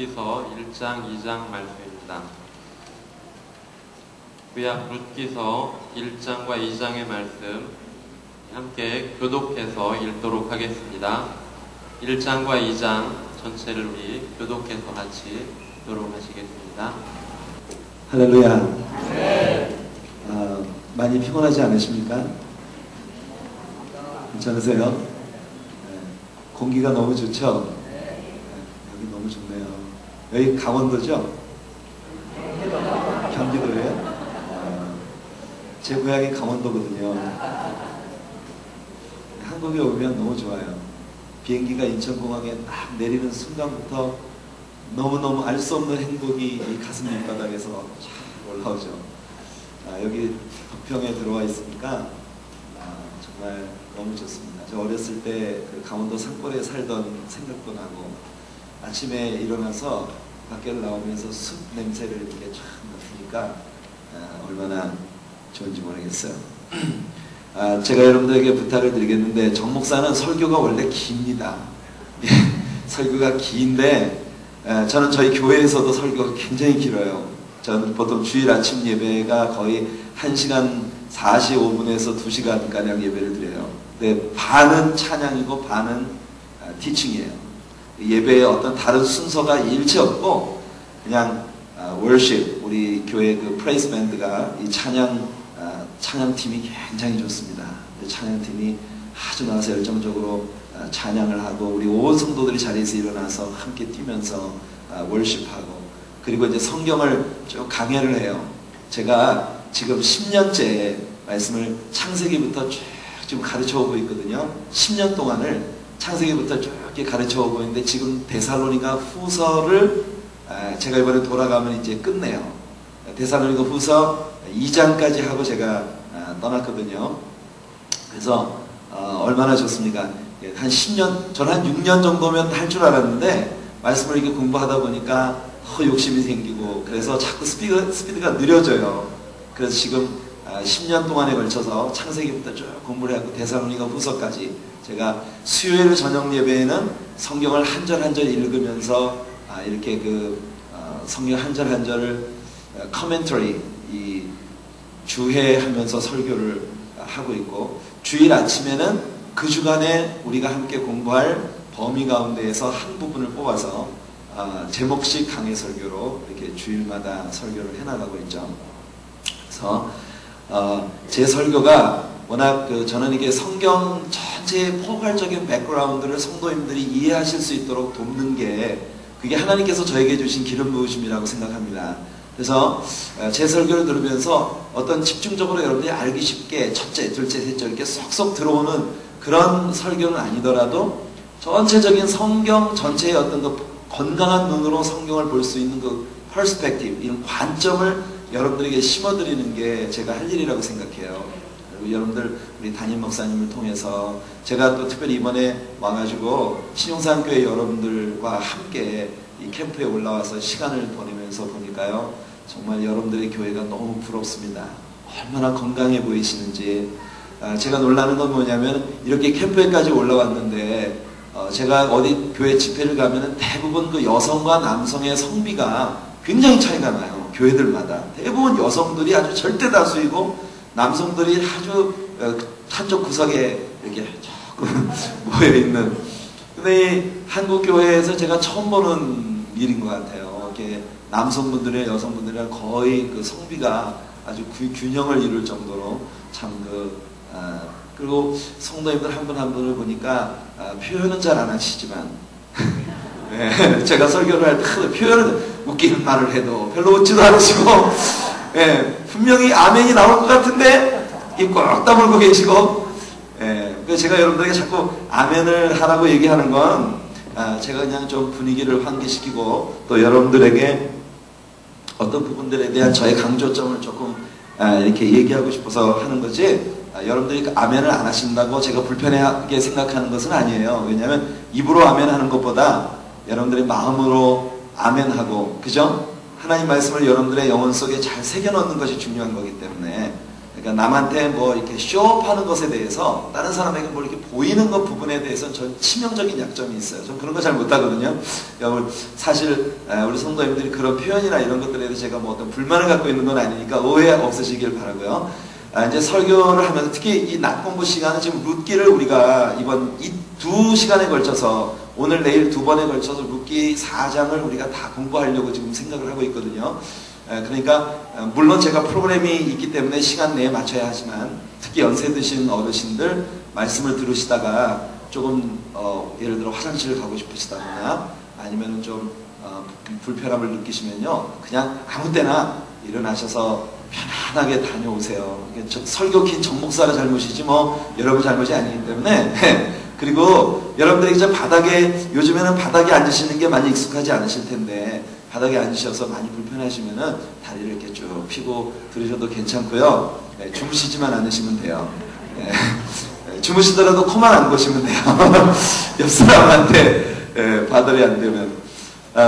룻기서 1장 2장 말씀입니다. 구약 룻기서 1장과 2장의 말씀 함께 교독해서 읽도록 하겠습니다. 1장과 2장 전체를 우리 교독해서 같이 읽도록 하시겠습니다. 할렐루야. 네. 많이 피곤하지 않으십니까? 괜찮으세요? 네. 공기가 너무 좋죠? 네. 여기 너무 좋네요. 여기 강원도죠? 경기도예요? 제 고향이 강원도거든요. 한국에 오면 너무 좋아요. 비행기가 인천공항에 딱 내리는 순간부터 너무너무 알 수 없는 행복이 이 가슴 밑바닥에서 쫙 올라오죠. 여기 덕평에 들어와 있으니까 정말 너무 좋습니다. 저 어렸을 때 그 강원도 산골에 살던 생각도 나고, 아침에 일어나서 밖을 나오면서 숲 냄새를 이렇게 쫙 맡으니까 얼마나 좋은지 모르겠어요. 제가 여러분들에게 부탁을 드리겠는데, 정 목사는 설교가 원래 깁니다. 설교가 긴데 저는 저희 교회에서도 설교가 굉장히 길어요. 저는 보통 주일 아침 예배가 거의 1시간 45분에서 2시간가량 예배를 드려요. 근데 반은 찬양이고 반은 티칭이에요. 예배에 어떤 다른 순서가 일체 없고 그냥 worship, 우리 교회 그 프레이스 밴드가 이 찬양팀이 굉장히 좋습니다. 찬양팀이 아주 나와서 열정적으로 찬양을 하고, 우리 온 성도들이 자리에서 일어나서 함께 뛰면서 월십하고, 그리고 이제 성경을 쭉 강해를 해요. 제가 지금 10년째 말씀을 창세기부터 쭉 지금 가르쳐 오고 있거든요. 10년 동안을 창세기부터 쭉 이렇게 가르쳐 오고 있는데, 지금 데살로니가 후서를 제가 이번에 돌아가면 이제 끝내요. 데살로니가 후서 2장까지 하고 제가 떠났거든요. 그래서 얼마나 좋습니까? 한 10년, 저는 한 6년 정도면 할 줄 알았는데, 말씀을 이렇게 공부하다 보니까 욕심이 생기고, 그래서 자꾸 스피드가 느려져요. 그래서 지금 10년 동안에 걸쳐서 창세기부터 쭉 공부를 하고 데살로니가 후서까지, 제가 수요일 저녁 예배에는 성경을 한 절 한 절 읽으면서 이렇게 그 성경 한 절 한 절을 커멘터리, 이 주해하면서 설교를 하고 있고, 주일 아침에는 그 주간에 우리가 함께 공부할 범위 가운데에서 한 부분을 뽑아서 제목식 강해 설교로 이렇게 주일마다 설교를 해나가고 있죠. 그래서 제 설교가 워낙 저는 이게 성경 전체의 포괄적인 백그라운드를 성도님들이 이해하실 수 있도록 돕는 게, 그게 하나님께서 저에게 주신 기름 부으심이라고 생각합니다. 그래서 제 설교를 들으면서 어떤 집중적으로 여러분들이 알기 쉽게 첫째, 둘째, 셋째 이렇게 쏙쏙 들어오는 그런 설교는 아니더라도, 전체적인 성경 전체의 어떤 그 건강한 눈으로 성경을 볼 수 있는 그 퍼스펙티브, 이런 관점을 여러분들에게 심어드리는 게 제가 할 일이라고 생각해요. 그리고 여러분들, 우리 담임 목사님을 통해서 제가 또 특별히 이번에 와가지고 신용산교회 여러분들과 함께 이 캠프에 올라와서 시간을 보내면서 보니까요, 정말 여러분들의 교회가 너무 부럽습니다. 얼마나 건강해 보이시는지. 제가 놀라는 건 뭐냐면, 이렇게 캠프에까지 올라왔는데 제가 어디 교회 집회를 가면은 대부분 그 여성과 남성의 성비가 굉장히 차이가 나요. 교회들마다 대부분 여성들이 아주 절대 다수이고, 남성들이 아주 한쪽 구석에 이렇게 조금 모여 있는. 근데 이 한국 교회에서 제가 처음 보는 일인 것 같아요. 이렇게 남성분들이나 여성분들이랑 거의 그 성비가 아주 균형을 이룰 정도로 참 그리고 성도님들 한 분 한 분을 보니까 표현은 잘 안 하시지만 네, 제가 설교를 할 때 표현은 웃기는 말을 해도 별로 웃지도 않으시고, 네, 분명히 아멘이 나올 것 같은데 입 꽉 다물고 계시고, 네, 그래서 제가 여러분들에게 자꾸 아멘을 하라고 얘기하는 건 제가 그냥 좀 분위기를 환기시키고, 또 여러분들에게 어떤 부분들에 대한 저의 강조점을 조금 이렇게 얘기하고 싶어서 하는 거지, 여러분들이 아멘을 안 하신다고 제가 불편하게 생각하는 것은 아니에요. 왜냐하면 입으로 아멘하는 것보다 여러분들의 마음으로 아멘하고, 그죠? 하나님 말씀을 여러분들의 영혼 속에 잘 새겨넣는 것이 중요한 거기 때문에 그러니까 남한테 뭐 이렇게 쇼업하는 것에 대해서 다른 사람에게 뭐 이렇게 보이는 것 부분에 대해서는 전 치명적인 약점이 있어요. 전 그런 거 잘 못하거든요. 사실 우리 성도님들이 그런 표현이나 이런 것들에 대해서 제가 뭐 어떤 불만을 갖고 있는 건 아니니까 오해 없으시길 바라고요. 이제 설교를 하면서 특히 이 낮 공부 시간은 지금 룻기를 우리가 이번 이 2시간에 걸쳐서 오늘 내일 2번에 걸쳐서 룻기 4장을 우리가 다 공부하려고 지금 생각을 하고 있거든요. 그러니까 물론 제가 프로그램이 있기 때문에 시간 내에 맞춰야 하지만 특히 연세 드신 어르신들 말씀을 들으시다가 조금 예를 들어 화장실을 가고 싶으시다거나 아니면 좀 불편함을 느끼시면요 그냥 아무 때나 일어나셔서 편안하게 다녀오세요. 설교 긴 정목사가 잘못이지 뭐 여러분 잘못이 아니기 때문에 그리고 여러분들이 이제 요즘에는 바닥에 앉으시는 게 많이 익숙하지 않으실 텐데 바닥에 앉으셔서 많이 불편하시면은 다리를 이렇게 쭉 펴고 들으셔도 괜찮고요. 주무시지만 않으시면 돼요. 주무시더라도 코만 안 고시면 돼요. 옆 사람한테 바들이 안 되면.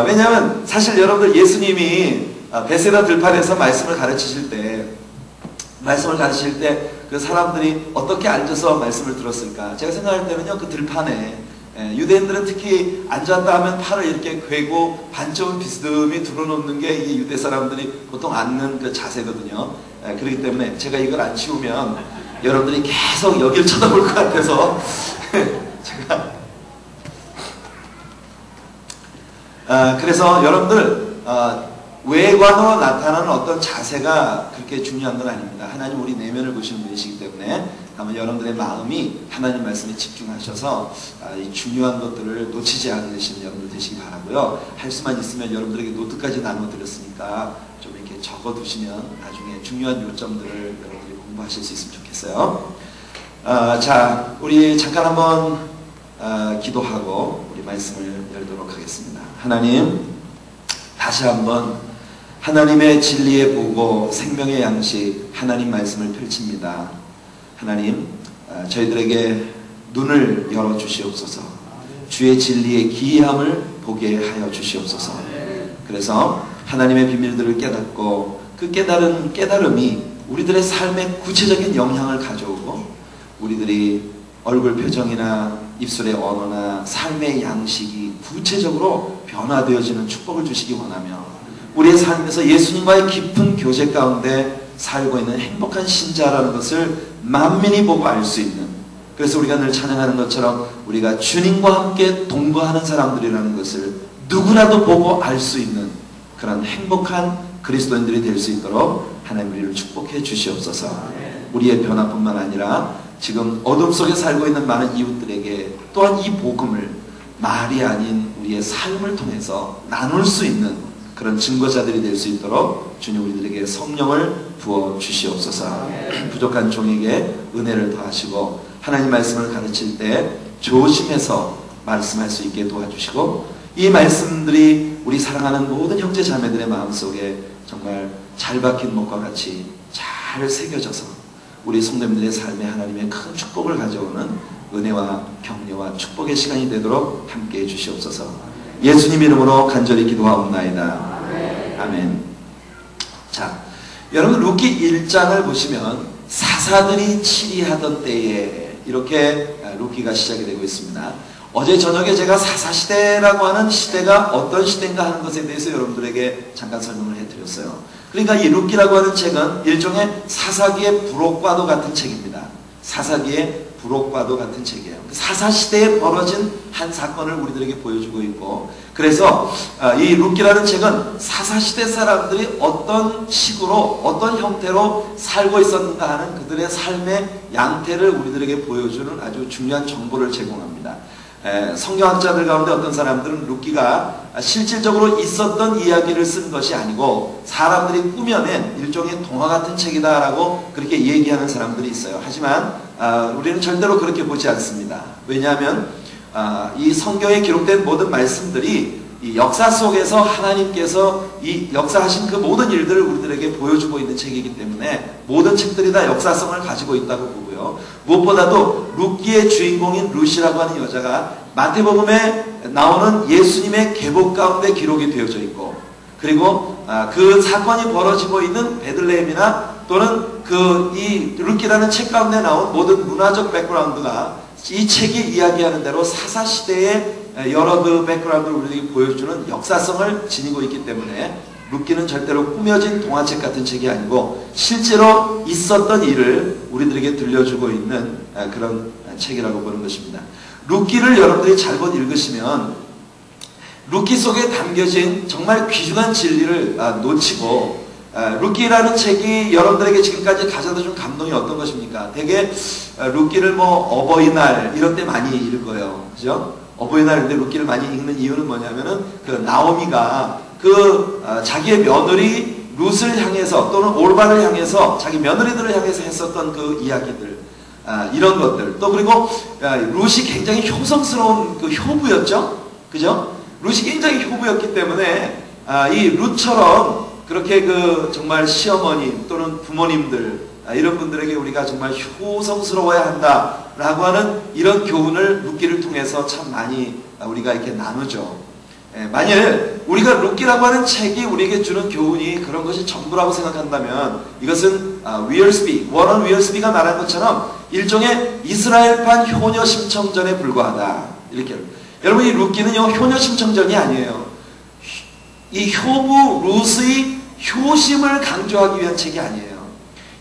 왜냐하면 사실 여러분들 예수님이 베세다 들판에서 말씀을 가르치실 때 그 사람들이 어떻게 앉아서 말씀을 들었을까? 제가 생각할 때는요, 그 들판에 유대인들은 특히 앉았다 하면 팔을 이렇게 괴고 반쪽은 비스듬히 들어놓는 게 이 유대 사람들이 보통 앉는 그 자세거든요. 그렇기 때문에 제가 이걸 안 치우면 여러분들이 계속 여길 쳐다볼 것 같아서 제가 그래서 여러분들 외관으로 나타나는 어떤 자세가 그렇게 중요한 건 아닙니다. 하나님 우리 내면을 보시는 분이시기 때문에 다만 여러분들의 마음이 하나님 말씀에 집중하셔서 이 중요한 것들을 놓치지 않으시는 여러분들 되시기 바라고요. 할 수만 있으면 여러분들에게 노트까지 나눠드렸으니까 좀 이렇게 적어두시면 나중에 중요한 요점들을 여러분들이 공부하실 수 있으면 좋겠어요. 자, 우리 잠깐 한번 기도하고 우리 말씀을 열도록 하겠습니다. 하나님, 다시 한번 하나님의 진리의 보고 생명의 양식 하나님 말씀을 펼칩니다. 하나님, 저희들에게 눈을 열어 주시옵소서. 주의 진리의 기이함을 보게 하여 주시옵소서. 그래서 하나님의 비밀들을 깨닫고 그 깨달음이 우리들의 삶에 구체적인 영향을 가져오고 우리들이 얼굴 표정이나 입술의 언어나 삶의 양식이 구체적으로 변화되어지는 축복을 주시기 원하며 우리의 삶에서 예수님과의 깊은 교제 가운데 살고 있는 행복한 신자라는 것을 만민이 보고 알 수 있는, 그래서 우리가 늘 찬양하는 것처럼 우리가 주님과 함께 동거하는 사람들이라는 것을 누구라도 보고 알 수 있는 그런 행복한 그리스도인들이 될 수 있도록 하나님 우리를 축복해 주시옵소서. 우리의 변화뿐만 아니라 지금 어둠 속에 살고 있는 많은 이웃들에게 또한 이 복음을 말이 아닌 우리의 삶을 통해서 나눌 수 있는 그런 증거자들이 될 수 있도록 주님 우리들에게 성령을 부어 주시옵소서. 부족한 종에게 은혜를 더하시고 하나님 말씀을 가르칠 때 조심해서 말씀할 수 있게 도와주시고 이 말씀들이 우리 사랑하는 모든 형제 자매들의 마음속에 정말 잘 박힌 목과 같이 잘 새겨져서 우리 성도님들의 삶에 하나님의 큰 축복을 가져오는 은혜와 격려와 축복의 시간이 되도록 함께해 주시옵소서. 예수님 이름으로 간절히 기도하옵나이다. 아멘. 자, 여러분 룻기 1장을 보시면 사사들이 치리하던 때에 이렇게 룻기가 시작이 되고 있습니다. 어제 저녁에 제가 사사시대라고 하는 시대가 어떤 시대인가 하는 것에 대해서 여러분들에게 잠깐 설명을 해드렸어요. 그러니까 이 룻기라고 하는 책은 일종의 사사기의 부록과도 같은 책입니다. 사사기의 부록과도 같은 책이에요. 사사시대에 벌어진 한 사건을 우리들에게 보여주고 있고, 그래서 이 룻기라는 책은 사사시대 사람들이 어떤 식으로 어떤 형태로 살고 있었는가 하는 그들의 삶의 양태를 우리들에게 보여주는 아주 중요한 정보를 제공합니다. 성경학자들 가운데 어떤 사람들은 룻기가 실질적으로 있었던 이야기를 쓴 것이 아니고 사람들이 꾸며낸 일종의 동화 같은 책이다라고 그렇게 얘기하는 사람들이 있어요. 하지만 우리는 절대로 그렇게 보지 않습니다. 왜냐하면 이 성경에 기록된 모든 말씀들이 이 역사 속에서 하나님께서 이 역사하신 그 모든 일들을 우리들에게 보여주고 있는 책이기 때문에 모든 책들이 다 역사성을 가지고 있다고 보고요. 무엇보다도 룻기의 주인공인 룻이라고 하는 여자가 마태복음에 나오는 예수님의 계복 가운데 기록이 되어져 있고, 그리고 그 사건이 벌어지고 있는 베들레헴이나 또 또는 이 룻기라는 책 가운데 나온 모든 문화적 백그라운드가 이 책이 이야기하는 대로 사사시대의 여러 그 백그라운드를 우리에게 보여주는 역사성을 지니고 있기 때문에 룻기는 절대로 꾸며진 동화책 같은 책이 아니고 실제로 있었던 일을 우리들에게 들려주고 있는 그런 책이라고 보는 것입니다. 룻기를 여러분들이 잘못 읽으시면 룻기 속에 담겨진 정말 귀중한 진리를 놓치고, 룻기라는 책이 여러분들에게 지금까지 가져다 준 감동이 어떤 것입니까? 되게 룻기를 어버이날 이런 때 많이 읽어요. 그죠? 어버이날 때 룻기를 많이 읽는 이유는 뭐냐면은 그 나오미가 자기의 며느리 룻을 향해서 또는 올바를 향해서 자기 며느리들을 향해서 했었던 그 이야기들, 이런 것들, 또 그리고 룻이 굉장히 효성스러운 그 효부였죠. 그죠? 룻이 굉장히 효부였기 때문에 이 룻처럼 그렇게 정말 시어머님 또는 부모님들, 이런 분들에게 우리가 정말 효성스러워야 한다라고 하는 이런 교훈을 룻기를 통해서 참 많이 우리가 이렇게 나누죠. 만일 우리가 룻기라고 하는 책이 우리에게 주는 교훈이 그런 것이 전부라고 생각한다면 이것은 워런 위얼스비가 말한 것처럼 일종의 이스라엘판 효녀 심청전에 불과하다. 이렇게. 여러분, 이 룻기는요 효녀 심청전이 아니에요. 이 효부 룻의 효심을 강조하기 위한 책이 아니에요.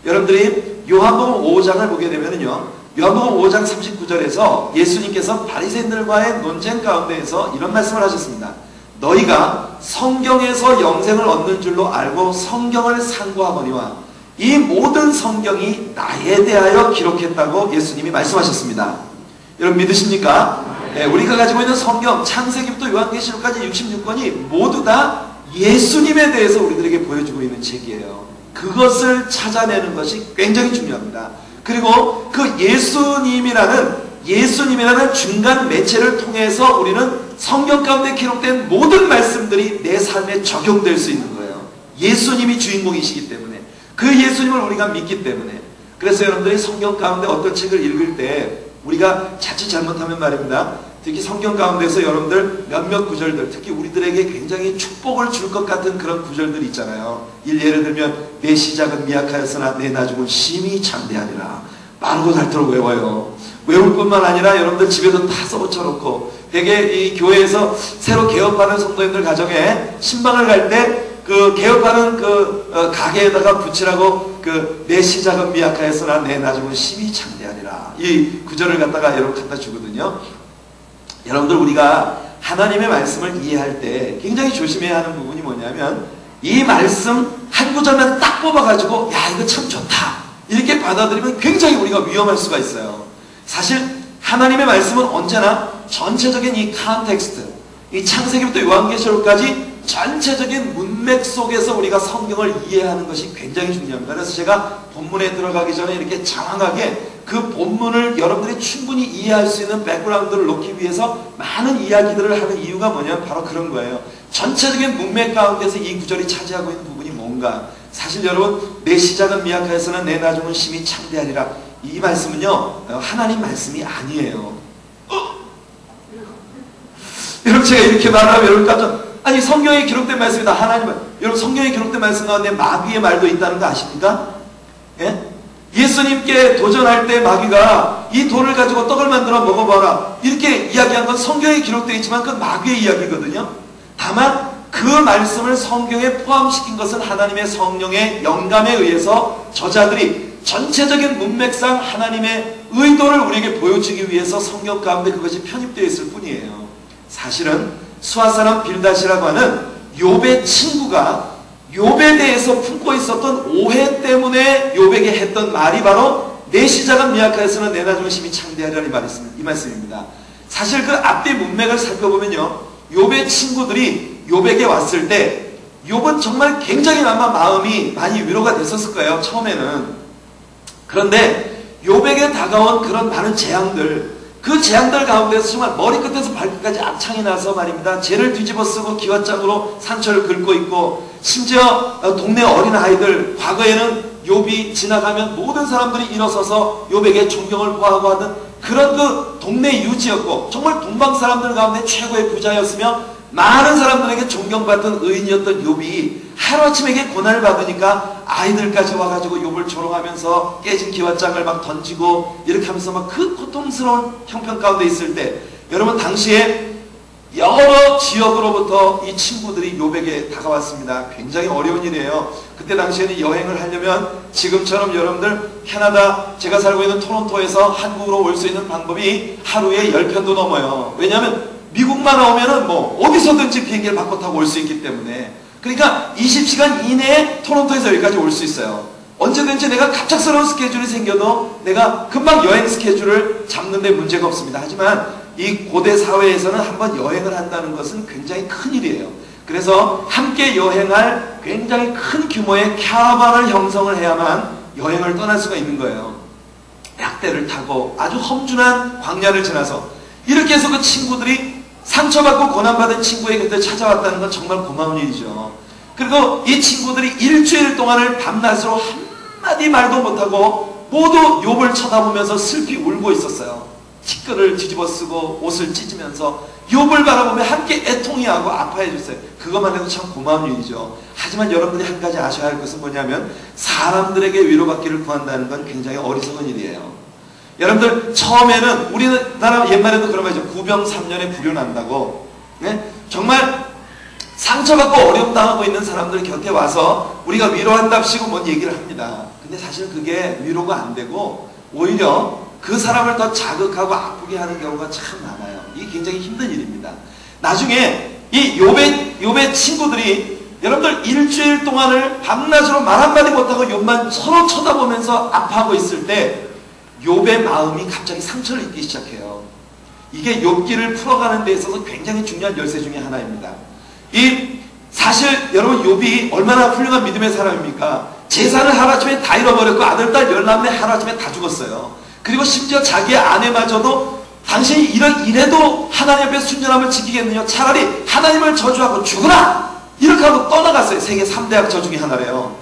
여러분들이 요한복음 5장을 보게 되면요, 요한복음 5장 39절에서 예수님께서 바리새인들과의 논쟁 가운데에서 이런 말씀을 하셨습니다. 너희가 성경에서 영생을 얻는 줄로 알고 성경을 상고하거니와 이 모든 성경이 나에 대하여 기록했다고 예수님이 말씀하셨습니다. 여러분 믿으십니까? 우리가 가지고 있는 성경, 창세기부터 요한계시록까지 66권이 모두 다 예수님에 대해서 우리들에게 보여주고 있는 책이에요. 그것을 찾아내는 것이 굉장히 중요합니다. 그리고 그 예수님이라는 중간 매체를 통해서 우리는 성경 가운데 기록된 모든 말씀들이 내 삶에 적용될 수 있는 거예요. 예수님이 주인공이시기 때문에, 그 예수님을 우리가 믿기 때문에. 그래서 여러분들이 성경 가운데 어떤 책을 읽을 때 우리가 자칫 잘못하면 말입니다, 특히 성경 가운데서 여러분들 몇몇 구절들, 특히 우리들에게 굉장히 축복을 줄 것 같은 그런 구절들이 있잖아요. 예를 들면 내 시작은 미약하였으나 내 나중은 심히 장대하리라. 빠르고 닳도록 외워요. 외울 뿐만 아니라 여러분들 집에도 다 써붙여놓고, 되게 이 교회에서 새로 개업하는 성도님들 가정에 신방을 갈 때 그 개업하는 가게에다가 붙이라고 내 시작은 미약하였으나 내 나중은 심히 장대하리라. 이 구절을 갖다가 여러분 갖다 주거든요. 여러분들, 우리가 하나님의 말씀을 이해할 때 굉장히 조심해야 하는 부분이 뭐냐면, 이 말씀 한 구절만 딱 뽑아가지고 야 이거 참 좋다 이렇게 받아들이면 굉장히 우리가 위험할 수가 있어요. 사실 하나님의 말씀은 언제나 전체적인 이 컨텍스트, 이 창세기부터 요한계시록까지 전체적인 문맥 속에서 우리가 성경을 이해하는 것이 굉장히 중요합니다. 그래서 제가 본문에 들어가기 전에 이렇게 장황하게 그 본문을 여러분들이 충분히 이해할 수 있는 백그라운드를 놓기 위해서 많은 이야기들을 하는 이유가 뭐냐면 바로 그런 거예요. 전체적인 문맥 가운데서 이 구절이 차지하고 있는 부분이 뭔가. 사실 여러분, 내 시작은 미약하였으나 내 나중은 심히 창대하리라, 이 말씀은요 하나님 말씀이 아니에요. 여러분, 제가 이렇게 말하면 여러분 깜짝, 아니 성경에 기록된 말씀이다, 하나님. 여러분, 성경에 기록된 말씀 가운데 마귀의 말도 있다는 거 아십니까? 예? 예수님께 도전할 때 마귀가 이 돌을 가지고 떡을 만들어 먹어봐라 이렇게 이야기한 건 성경에 기록되어 있지만 그건 마귀의 이야기거든요. 다만 그 말씀을 성경에 포함시킨 것은 하나님의 성령의 영감에 의해서 저자들이 전체적인 문맥상 하나님의 의도를 우리에게 보여주기 위해서 성경 가운데 그것이 편입되어 있을 뿐이에요. 사실은 수아사람 빌닷이라고 하는 욥의 친구가 욥에 대해서 품고 있었던 오해 때문에 욥에게 했던 말이 바로 내 시작은 미약하였으나 내 나중은 심히 창대하리라, 이 말씀입니다. 사실 그 앞뒤 문맥을 살펴보면요, 욥의 친구들이 욥에게 왔을 때 욥은 정말 굉장히 아마 마음이 많이 위로가 됐었을 거예요, 처음에는. 그런데 욥에게 다가온 그런 많은 재앙들, 그 재앙들 가운데서 정말 머리끝에서 발끝까지 악창이 나서 말입니다, 죄를 뒤집어 쓰고 기왓장으로 상처를 긁고 있고, 심지어 동네 어린아이들, 과거에는 욥이 지나가면 모든 사람들이 일어서서 욥에게 존경을 보하고 하는 그런 그 동네 유지였고, 정말 동방 사람들 가운데 최고의 부자였으며 많은 사람들에게 존경받던 의인이었던 욥이 하루아침에 고난을 받으니까 아이들까지 와가지고 욥을 조롱하면서 깨진 기와장을 막 던지고 이렇게 하면서 막 그 고통스러운 형편 가운데 있을 때, 여러분 당시에 여러 지역으로부터 이 친구들이 욥에게 다가왔습니다. 굉장히 어려운 일이에요. 그때 당시에는 여행을 하려면 지금처럼 여러분들 캐나다, 제가 살고 있는 토론토에서 한국으로 올 수 있는 방법이 하루에 10편도 넘어요. 왜냐하면 미국만 오면은 뭐 어디서든지 비행기를 바꿔 타고 올 수 있기 때문에. 그러니까 20시간 이내에 토론토에서 여기까지 올 수 있어요. 언제든지 내가 갑작스러운 스케줄이 생겨도 내가 금방 여행 스케줄을 잡는 데 문제가 없습니다. 하지만 이 고대 사회에서는 한번 여행을 한다는 것은 굉장히 큰 일이에요. 그래서 함께 여행할 굉장히 큰 규모의 캐러반을 형성을 해야만 여행을 떠날 수가 있는 거예요. 약대를 타고 아주 험준한 광야를 지나서 이렇게 해서 그 친구들이 상처받고 고난받은 친구의 곁에 찾아왔다는 건 정말 고마운 일이죠. 그리고 이 친구들이 일주일 동안을 밤낮으로 한마디 말도 못하고 모두 욥을 쳐다보면서 슬피 울고 있었어요. 티끌을 뒤집어 쓰고 옷을 찢으면서 욥을 바라보며 함께 애통해하고 아파해 줬어요. 그것만 해도 참 고마운 일이죠. 하지만 여러분들이 한 가지 아셔야 할 것은 뭐냐면 사람들에게 위로받기를 구한다는 건 굉장히 어리석은 일이에요. 여러분들 처음에는 우리나라 옛말에도 그런 말이죠. 구병3년에 불효난다고. 네? 정말 상처받고 어려움당하고 있는 사람들 곁에 와서 우리가 위로한답시고 뭔 얘기를 합니다. 근데 사실 그게 위로가 안 되고 오히려 그 사람을 더 자극하고 아프게 하는 경우가 참 많아요. 이게 굉장히 힘든 일입니다. 나중에 이 욥의 친구들이 여러분들 일주일 동안을 밤낮으로 말 한마디 못하고 욥만 서로 쳐다보면서 아파하고 있을 때 욥의 마음이 갑자기 상처를 입기 시작해요. 이게 욥기를 풀어가는 데 있어서 굉장히 중요한 열쇠 중에 하나입니다. 사실 여러분 욥이 얼마나 훌륭한 믿음의 사람입니까? 재산을 하루아침에 다 잃어버렸고 아들, 딸, 열남매 하루아침에 다 죽었어요. 그리고 심지어 자기의 아내마저도 당신이 이래도 하나님 앞에 순전함을 지키겠느냐, 차라리 하나님을 저주하고 죽으라! 이렇게 하고 떠나갔어요. 세계 3대학 저 중에 하나래요.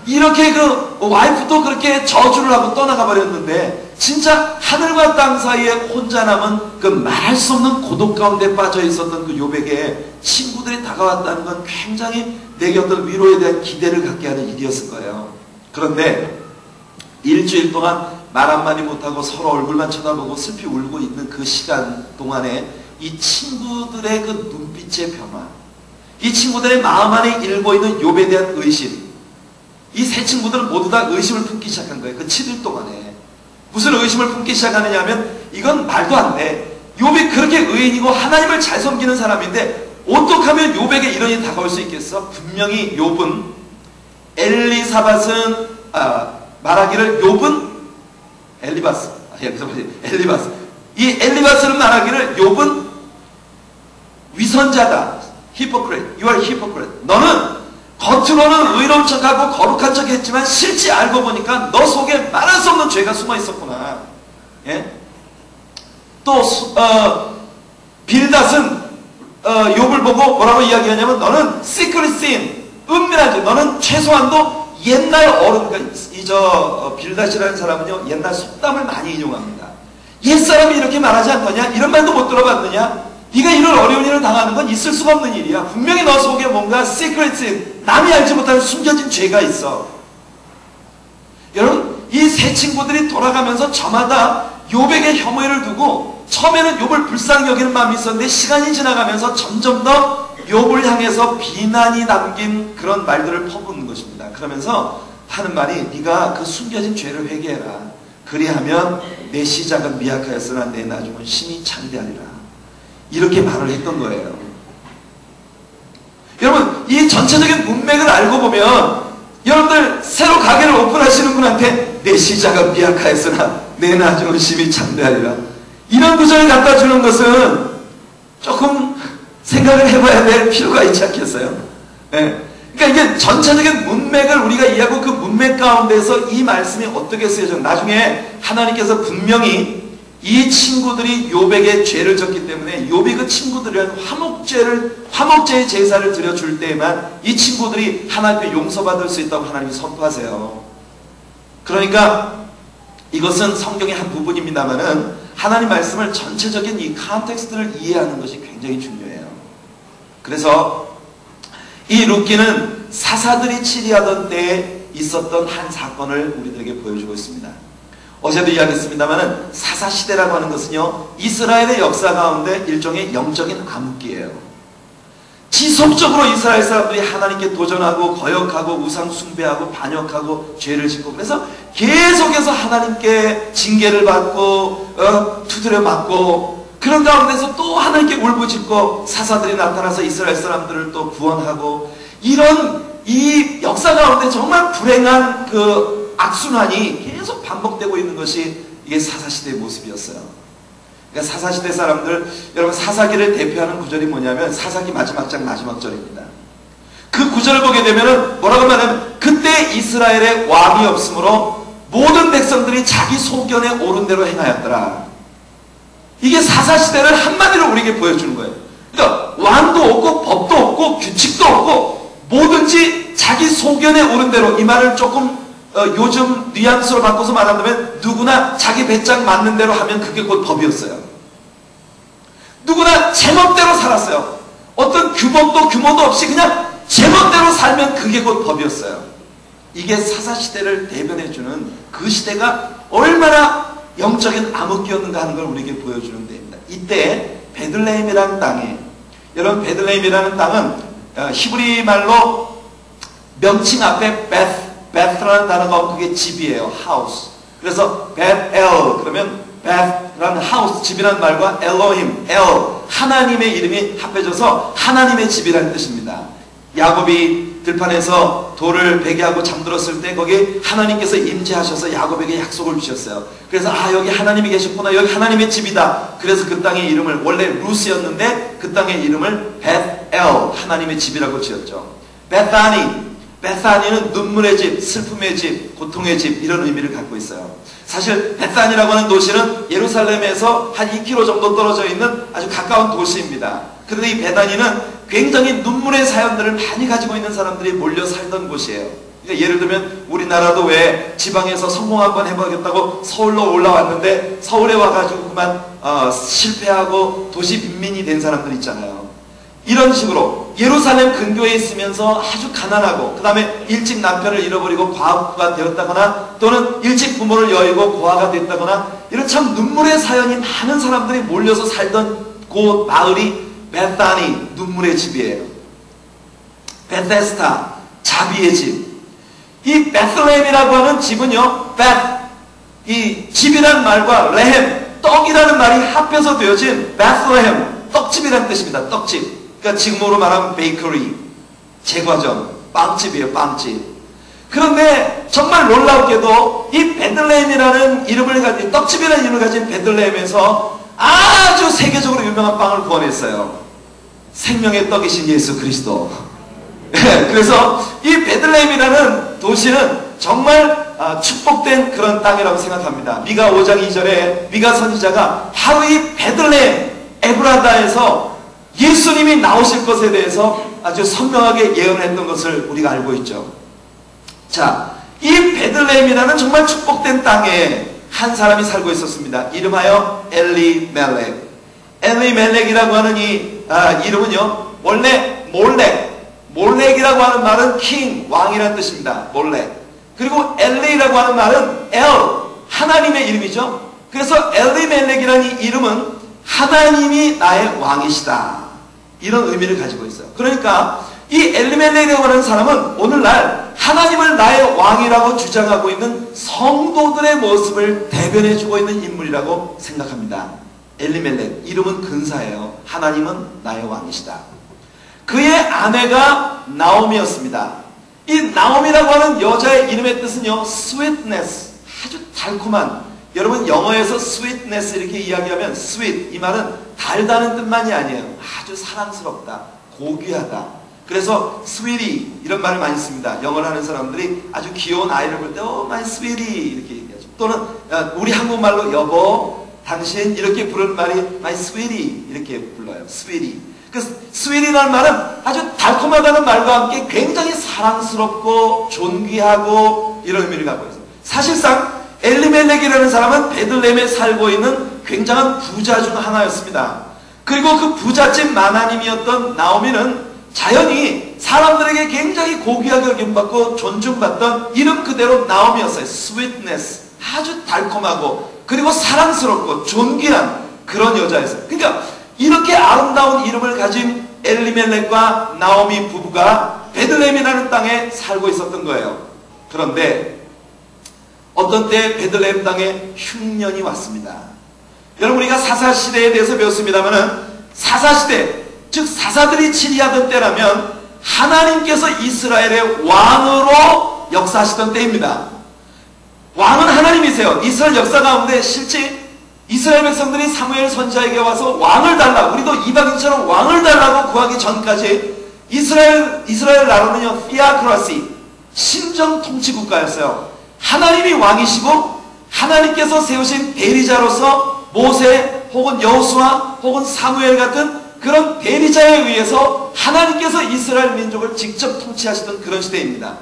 이렇게 그 와이프도 그렇게 저주를 하고 떠나가 버렸는데 진짜 하늘과 땅 사이에 혼자 남은 그 말할 수 없는 고독 가운데 빠져 있었던 그 욥에게 친구들이 다가왔다는 건 굉장히 내게 어떤 위로에 대한 기대를 갖게 하는 일이었을 거예요. 그런데 일주일 동안 말 한마디 못하고 서로 얼굴만 쳐다보고 슬피 울고 있는 그 시간 동안에 이 친구들의 그 눈빛의 변화, 이 친구들의 마음 안에 일고 있는 욥에 대한 의심, 이 세 친구들은 모두 다 의심을 품기 시작한 거예요. 그 7일 동안에. 무슨 의심을 품기 시작하느냐 하면 이건 말도 안 돼. 욥이 그렇게 의인이고 하나님을 잘 섬기는 사람인데 어떻게 하면 욥에게 이런 일이 다가올 수 있겠어? 분명히 욥은 엘리사밧은 말하기를 욥은 엘리바스 이 엘리바스는 말하기를 욥은 위선자다. 히포크레트. You are hypocrite. 너는 겉으로는 의로운 척하고 거룩한 척 했지만 실제 알고 보니까 너 속에 말할 수 없는 죄가 숨어 있었구나. 예? 또 빌닷은 욥을 보고 뭐라고 이야기하냐면 너는 secret sin, 은밀한 죄. 너는 최소한도 옛날 어른, 그러니까 빌닷이라는 사람은요 옛날 속담을 많이 인용합니다. 옛사람이 이렇게 말하지 않느냐? 이런 말도 못 들어봤느냐? 네가 이런 어려운 일을 당하는 건 있을 수가 없는 일이야. 분명히 너 속에 뭔가 secret sin, 남이 알지 못하는 숨겨진 죄가 있어. 여러분, 이 세 친구들이 돌아가면서 저마다 욥에게 혐의를 두고 처음에는 욥을 불쌍히 여기는 마음이 있었는데 시간이 지나가면서 점점 더 욥을 향해서 비난이 담긴 그런 말들을 퍼붓는 것입니다. 그러면서 하는 말이 네가 그 숨겨진 죄를 회개해라. 그리하면 내 시작은 미약하였으나 내 나중은 심히 창대하리라. 이렇게 말을 했던 거예요. 여러분, 이 전체적인 문맥을 알고 보면 여러분들 새로 가게를 오픈하시는 분한테 내 시작은 미약하였으나 내 나중은 심히 창대하리라. 이런 구절을 갖다 주는 것은 조금 생각을 해봐야 될 필요가 있지 않겠어요? 네. 그러니까 이게 전체적인 문맥을 우리가 이해하고 그 문맥 가운데서 이 말씀이 어떻게 쓰여져 나중에 하나님께서 분명히 이 친구들이 욥에게 죄를 졌기 때문에 욥이 그 친구들이란 화목제의 제사를 드려줄 때에만 이 친구들이 하나님께 용서받을 수 있다고 하나님이 선포하세요. 그러니까 이것은 성경의 한 부분입니다만은 하나님 말씀을 전체적인 이 컨텍스트를 이해하는 것이 굉장히 중요해요. 그래서 이 룻기는 사사들이 치리하던 때에 있었던 한 사건을 우리들에게 보여주고 있습니다. 어제도 이야기했습니다만 사사시대라고 하는 것은요, 이스라엘의 역사 가운데 일종의 영적인 암흑기예요. 지속적으로 이스라엘 사람들이 하나님께 도전하고 거역하고 우상 숭배하고 반역하고 죄를 짓고, 그래서 계속해서 하나님께 징계를 받고 두드려 맞고, 그런 가운데서 또 하나님께 울부짖고 사사들이 나타나서 이스라엘 사람들을 또 구원하고, 이런 이 역사 가운데 정말 불행한 그 악순환이 계속 반복되고 있는 것이 이게 사사시대의 모습이었어요. 그러니까 사사시대 사람들, 여러분 사사기를 대표하는 구절이 뭐냐면 사사기 마지막 장 마지막 절입니다. 그 구절을 보게 되면은 뭐라고 말하면, 그때 이스라엘에 왕이 없으므로 모든 백성들이 자기 소견에 옳은 대로 행하였더라. 이게 사사시대를 한마디로 우리에게 보여주는 거예요. 그러니까 왕도 없고 법도 없고 규칙도 없고 뭐든지 자기 소견에 옳은 대로, 이 말을 조금 요즘 뉘앙스로 바꿔서 말한다면 누구나 자기 배짱 맞는 대로 하면 그게 곧 법이었어요. 누구나 제멋대로 살았어요. 어떤 규모도 없이 그냥 제멋대로 살면 그게 곧 법이었어요. 이게 사사시대를 대변해주는 그 시대가 얼마나 영적인 암흑기였는가 하는 걸 우리에게 보여주는 데입니다. 이때 베들레헴이라는 땅에, 여러분 베들레헴이라는 땅은 히브리 말로 명칭 앞에 베스라는 단어가 그게 집이에요. 하우스. 그래서 베트엘 그러면 베스라는 하우스, 집이라는 말과 엘로힘, 하나님의 이름이 합해져서 하나님의 집이라는 뜻입니다. 야곱이 들판에서 돌을 베게 하고 잠들었을 때 거기 하나님께서 임재하셔서 야곱에게 약속을 주셨어요. 그래서 여기 하나님이 계셨구나, 여기 하나님의 집이다. 그래서 그 땅의 이름을, 원래 루스였는데 그 땅의 이름을 베트엘, 하나님의 집이라고 지었죠. 베사니는 눈물의 집, 슬픔의 집, 고통의 집, 이런 의미를 갖고 있어요. 사실 베사니라고 하는 도시는 예루살렘에서 한 2km 정도 떨어져 있는 아주 가까운 도시입니다. 그런데 이 베다니는 굉장히 눈물의 사연들을 많이 가지고 있는 사람들이 몰려 살던 곳이에요. 그러니까 예를 들면 우리나라도 왜 지방에서 성공 한번 해보겠다고 서울로 올라왔는데 서울에 와가지고 그만 실패하고 도시 빈민이 된 사람들 있잖아요. 이런 식으로 예루살렘 근교에 있으면서 아주 가난하고, 그 다음에 일찍 남편을 잃어버리고 과부가 되었다거나 또는 일찍 부모를 여의고 고아가 됐다거나, 이런 참 눈물의 사연이 많은 사람들이 몰려서 살던 그 마을이 베사니, 눈물의 집이에요. 베데스다, 자비의 집. 이 베슬레헴이라고 하는 집은요, 이 집이라는 말과 레헴, 떡이라는 말이 합해서 되어진 베슬레헴, 떡집이라는 뜻입니다. 떡집. 그러니까 지금으로 말하면 베이커리, 제과점, 빵집이에요. 빵집. 그런데 정말 놀랍게도 이 베들레헴이라는 이름을 가진, 떡집이라는 이름을 가진 베들레헴에서 아주 세계적으로 유명한 빵을 구원했어요. 생명의 떡이신 예수 그리스도. 그래서 이 베들레헴이라는 도시는 정말 축복된 그런 땅이라고 생각합니다. 미가 5장 2절에 미가 선지자가 바로 이 베들레헴 에브라다에서 예수님이 나오실 것에 대해서 아주 선명하게 예언했던 것을 우리가 알고 있죠. 자, 이 베들레헴이라는 정말 축복된 땅에 한 사람이 살고 있었습니다. 이름하여 엘리멜렉. 엘리멜렉이라고 하는 이 이름은요, 원래 몰렉이라고 하는 말은 king, 왕이라는 뜻입니다. 몰렉. 그리고 엘리라고 하는 말은 하나님의 이름이죠. 그래서 엘리멜렉이라는 이 이름은 하나님이 나의 왕이시다, 이런 의미를 가지고 있어요. 그러니까 이 엘리멜렉이라고 하는 사람은 오늘날 하나님을 나의 왕이라고 주장하고 있는 성도들의 모습을 대변해주고 있는 인물이라고 생각합니다. 엘리멜렉, 이름은 근사해요. 하나님은 나의 왕이시다. 그의 아내가 나오미였습니다. 이 나오미라고 하는 여자의 이름의 뜻은요, sweetness, 아주 달콤한. 여러분 영어에서 sweetness 이렇게 이야기하면 sweet, 이 말은 달다는 뜻만이 아니에요. 아주 사랑스럽다, 고귀하다. 그래서 sweetie 이런 말을 많이 씁니다. 영어를 하는 사람들이 아주 귀여운 아이를 볼 때 my sweetie 이렇게 얘기하죠. 또는 우리 한국말로 여보, 당신 이렇게 부르는 말이 my sweetie 이렇게 불러요. sweetie. 그 sweetie라는 말은 아주 달콤하다는 말과 함께 굉장히 사랑스럽고 존귀하고 이런 의미를 갖고 있어요. 사실상 엘리멜렉이라는 사람은 베들레헴에 살고 있는 굉장한 부자 중 하나였습니다. 그리고 그 부잣집 마나님이었던 나오미는 자연히 사람들에게 굉장히 고귀하게 여김받고 존중받던 이름 그대로 나오미였어요. sweetness, 아주 달콤하고 그리고 사랑스럽고 존귀한 그런 여자였어요. 그러니까 이렇게 아름다운 이름을 가진 엘리멜렉과 나오미 부부가 베들레헴이라는 땅에 살고 있었던 거예요. 그런데 어떤 때 베들레헴 땅에 흉년이 왔습니다. 여러분, 우리가 사사시대에 대해서 배웠습니다만은 사사시대, 즉 사사들이 치리하던 때라면 하나님께서 이스라엘의 왕으로 역사하시던 때입니다. 왕은 하나님이세요. 이스라엘 역사 가운데 실제 이스라엘 백성들이 사무엘 선지자에게 와서 왕을 달라고, 우리도 이방인처럼 왕을 달라고 구하기 전까지 이스라엘 나라는요, theocracy, 신정 통치 국가였어요. 하나님이 왕이시고 하나님께서 세우신 대리자로서 모세 혹은 여호수아 혹은 사무엘 같은 그런 대리자에 의해서 하나님께서 이스라엘 민족을 직접 통치하시던 그런 시대입니다.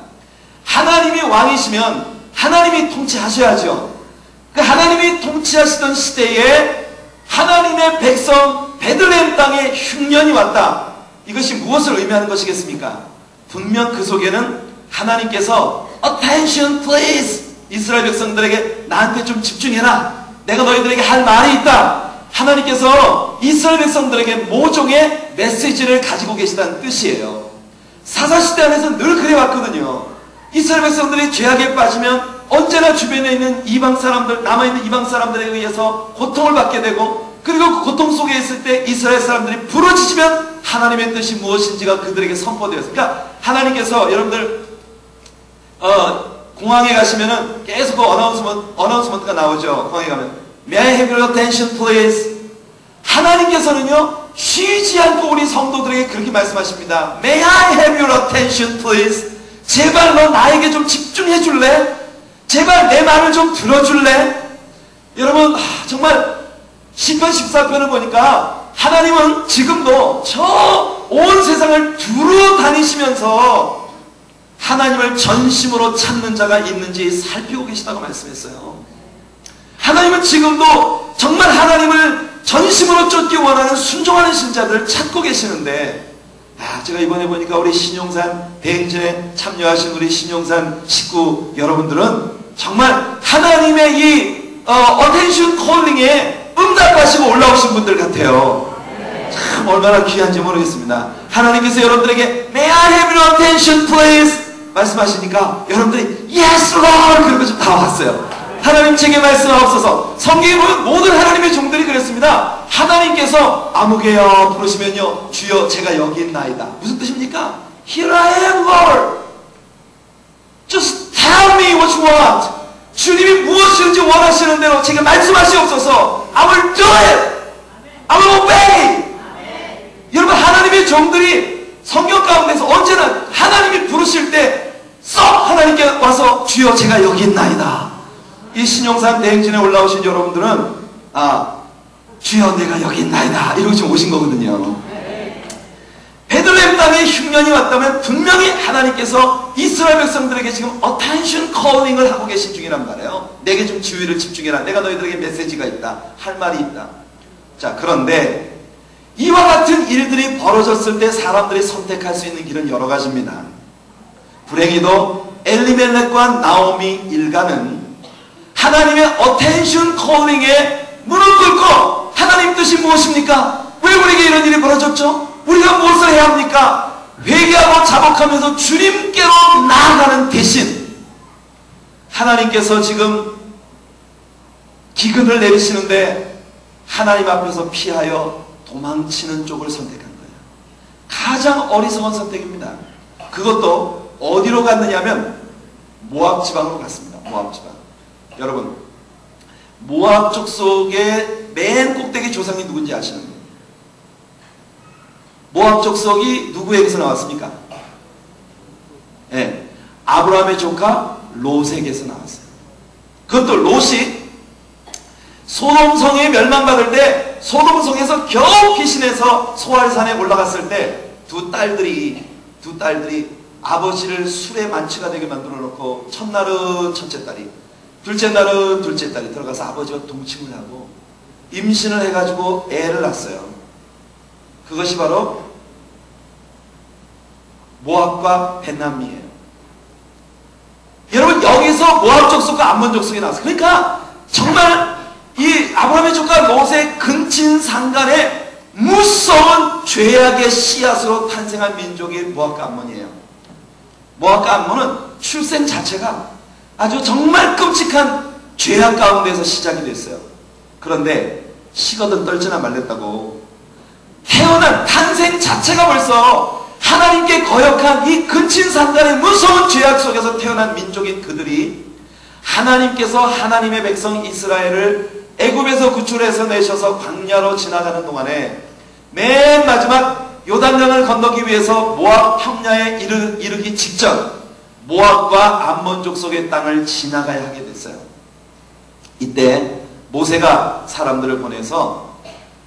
하나님이 왕이시면 하나님이 통치하셔야죠. 그 하나님이 통치하시던 시대에 하나님의 백성 베들레헴 땅에 흉년이 왔다. 이것이 무엇을 의미하는 것이겠습니까? 분명 그 속에는 하나님께서 attention please, 이스라엘 백성들에게 나한테 좀 집중해라, 내가 너희들에게 할 말이 있다. 하나님께서 이스라엘 백성들에게 모종의 메시지를 가지고 계시다는 뜻이에요. 사사시대 안에서 늘 그래왔거든요. 이스라엘 백성들이 죄악에 빠지면 언제나 주변에 있는 이방 사람들, 남아있는 이방 사람들에 의해서 고통을 받게 되고, 그리고 그 고통 속에 있을 때 이스라엘 사람들이 부르짖으면 하나님의 뜻이 무엇인지가 그들에게 선포되었어요. 그러니까 하나님께서, 여러분들 공항에 가시면은 계속 그 어나운스먼트가 나오죠. 공항에 가면 May I have your attention please. 하나님께서는요 쉬지 않고 우리 성도들에게 그렇게 말씀하십니다. May I have your attention please. 제발 너 나에게 좀 집중해 줄래? 제발 내 말을 좀 들어줄래? 여러분, 정말 시편 14편을 보니까 하나님은 지금도 저 온 세상을 두루 다니시면서 하나님을 전심으로 찾는 자가 있는지 살피고 계시다고 말씀했어요. 하나님은 지금도 정말 하나님을 전심으로 쫓기 원하는 순종하는 신자들을 찾고 계시는데, 제가 이번에 보니까 우리 신용산 대행진에 참여하신 우리 신용산 식구 여러분들은 정말 하나님의 이 어텐션 콜링에 응답하시고 올라오신 분들 같아요. 참 얼마나 귀한지 모르겠습니다. 하나님께서 여러분들에게 May I have your attention please 말씀하시니까 여러분들이 Yes Lord 그러고 좀 다 왔어요. 하나님 제게 말씀하옵소서. 성경에 보면 모든 하나님의 종들이 그랬습니다. 하나님께서 아무개여 부르시면요, 주여 제가 여기 있나이다. 무슨 뜻입니까? Here I am Lord. Just tell me what you want. 주님이 무엇이든지 원하시는 대로 제가 말씀하시옵소서. I will do it. I will obey. 여러분, 하나님의 종들이 성경 가운데서 언제나 하나님이 부르실 때 썩 하나님께 와서 주여 제가 여기 있나이다. 이 신용산 대행진에 올라오신 여러분들은 주여 내가 여기 있나이다 이러고 지금 오신 거거든요. 베들레헴 땅에 흉년이 왔다면 분명히 하나님께서 이스라엘 백성들에게 지금 attention calling을 하고 계신 중이란 말이에요. 내게 좀 주의를 집중해라. 내가 너희들에게 메시지가 있다. 할 말이 있다. 자, 그런데 이와 같은 일들이 벌어졌을 때 사람들이 선택할 수 있는 길은 여러 가지입니다. 불행히도 엘리멜렉과 나오미 일가는 하나님의 attention calling에 무릎 꿇고 하나님 뜻이 무엇입니까? 왜 우리에게 이런 일이 벌어졌죠? 우리가 무엇을 해야 합니까? 회개하고 자복하면서 주님께로 나아가는 대신 하나님께서 지금 기근을 내리시는데 하나님 앞에서 피하여 도망치는 쪽을 선택한 거예요. 가장 어리석은 선택입니다. 그것도 어디로 갔느냐 하면 모압 지방으로 갔습니다. 모압 지방. 여러분, 모압 족속의 맨 꼭대기 조상이 누군지 아시는 거예요? 모압 족속이 누구에게서 나왔습니까? 네, 아브라함의 조카 롯에게서 나왔어요. 그것도 롯이 소돔성이 멸망받을 때 소돔성에서 겨우 피신해서 소알산에 올라갔을 때 두 딸들이 아버지를 술에 만취가 되게 만들어 놓고 첫날은 첫째 딸이, 둘째 날은 둘째 딸이 들어가서 아버지와 동침을 하고 임신을 해가지고 애를 낳았어요. 그것이 바로 모압과 벤남이에요. 여러분, 여기서 모압 족속과 암몬 족속이 나왔어요. 그러니까 정말 이 아브라함의 조카 롯의 근친상간의 무서운 죄악의 씨앗으로 탄생한 민족이 모압과 암몬이에요. 모압과 암몬은 출생 자체가 아주 정말 끔찍한 죄악 가운데서 시작이 됐어요. 그런데 식어든 떨지나 말랬다고 태어난 탄생 자체가 벌써 하나님께 거역한 이 근친상간의 무서운 죄악 속에서 태어난 민족인 그들이 하나님께서 하나님의 백성 이스라엘을 애굽에서 구출해서 내셔서 광야로 지나가는 동안에 맨 마지막 요단강을 건너기 위해서 모압 평야에 이르기 직전 모압과 암몬 족속의 땅을 지나가야 하게 됐어요. 이때 모세가 사람들을 보내서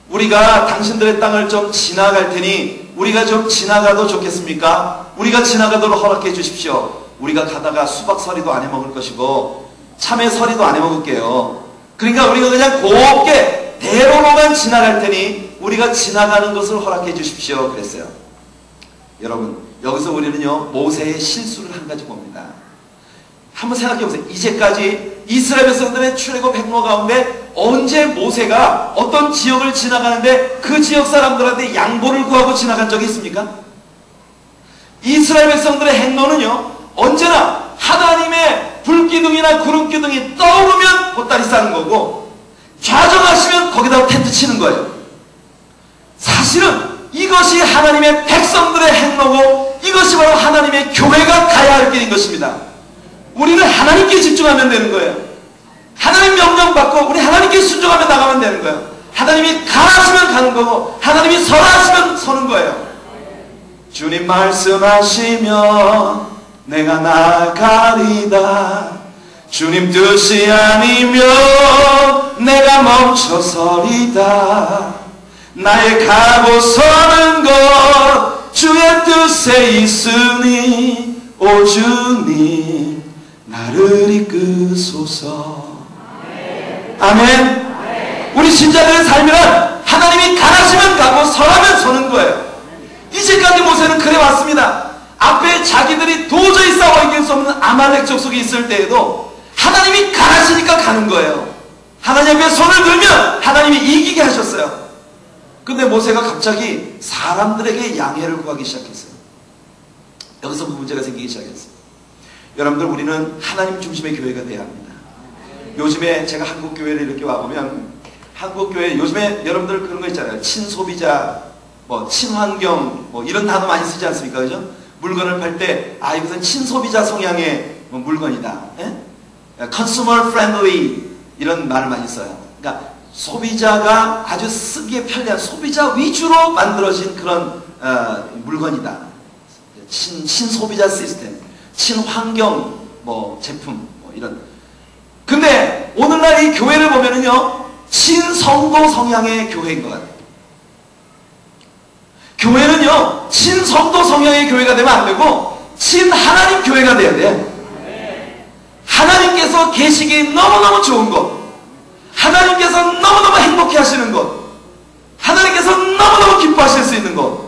우리가 당신들의 땅을 좀 지나갈 테니 우리가 좀 지나가도 좋겠습니까? 우리가 지나가도록 허락해 주십시오. 우리가 가다가 수박서리도 안 해먹을 것이고 참외서리도 안 해먹을게요. 그러니까 우리가 그냥 곱게 대로로만 지나갈 테니 우리가 지나가는 것을 허락해 주십시오. 그랬어요. 여러분, 여기서 우리는요 모세의 실수를 한 가지 봅니다. 한번 생각해 보세요. 이제까지 이스라엘 백성들의 출애굽 행로 가운데 언제 모세가 어떤 지역을 지나가는데 그 지역 사람들한테 양보를 구하고 지나간 적이 있습니까? 이스라엘 백성들의 행로는요 언제나 하나님의 불기둥이나 구름기둥이 떠오르면 보따리 싸는 거고 좌정하시면 거기다가 텐트 치는 거예요. 사실은 이것이 하나님의 백성들의 행로고 이것이 바로 하나님의 교회가 가야 할 길인 것입니다. 우리는 하나님께 집중하면 되는 거예요. 하나님 명령 받고 우리 하나님께 순종하며 나가면 되는 거예요. 하나님이 가라시면 가는 거고 하나님이 서라 하시면 서는 거예요. 주님 말씀하시면 내가 나가리다. 주님 뜻이 아니면 내가 멈춰서리다. 나의 가고 서는 것 주의 뜻에 있으니 오 주님 나를 이끄소서. 아멘. 우리 신자들의 삶이란 하나님이 가라시면 가고 서라면 서는 거예요. 이제까지 모세는 그래 왔습니다. 앞에 자기들이 도저히 싸워 이길 수 없는 아말렉 족속이 있을 때에도 하나님이 가라시니까 가는 거예요. 하나님 앞에 손을 들면 하나님이 이기게 하셨어요. 근데 모세가 갑자기 사람들에게 양해를 구하기 시작했어요. 여기서 문제가 생기기 시작했어요. 여러분들, 우리는 하나님 중심의 교회가 되어야 합니다. 요즘에 제가 한국 교회를 이렇게 와보면 한국 교회 요즘에 여러분들 그런 거 있잖아요. 친소비자, 뭐 친환경, 뭐 이런 단어 많이 쓰지 않습니까? 그죠? 물건을 팔 때 이것은 친소비자 성향의 뭐 물건이다. 예? consumer friendly 이런 말을 많이 써요. 그러니까 소비자가 아주 쓰기에 편리한 소비자 위주로 만들어진 그런 물건이다. 친소비자 시스템, 친환경 뭐 제품 뭐 이런. 근데 오늘날 이 교회를 보면은요 친성도 성향의 교회인 것 같아요. 교회는요 친성도 성향의 교회가 되면 안 되고 친하나님 교회가 돼야 돼. 하나님께서 계시기 너무너무 좋은 것, 하나님께서 너무너무 행복해 하시는 것, 하나님께서 너무너무 기뻐하실 수 있는 것.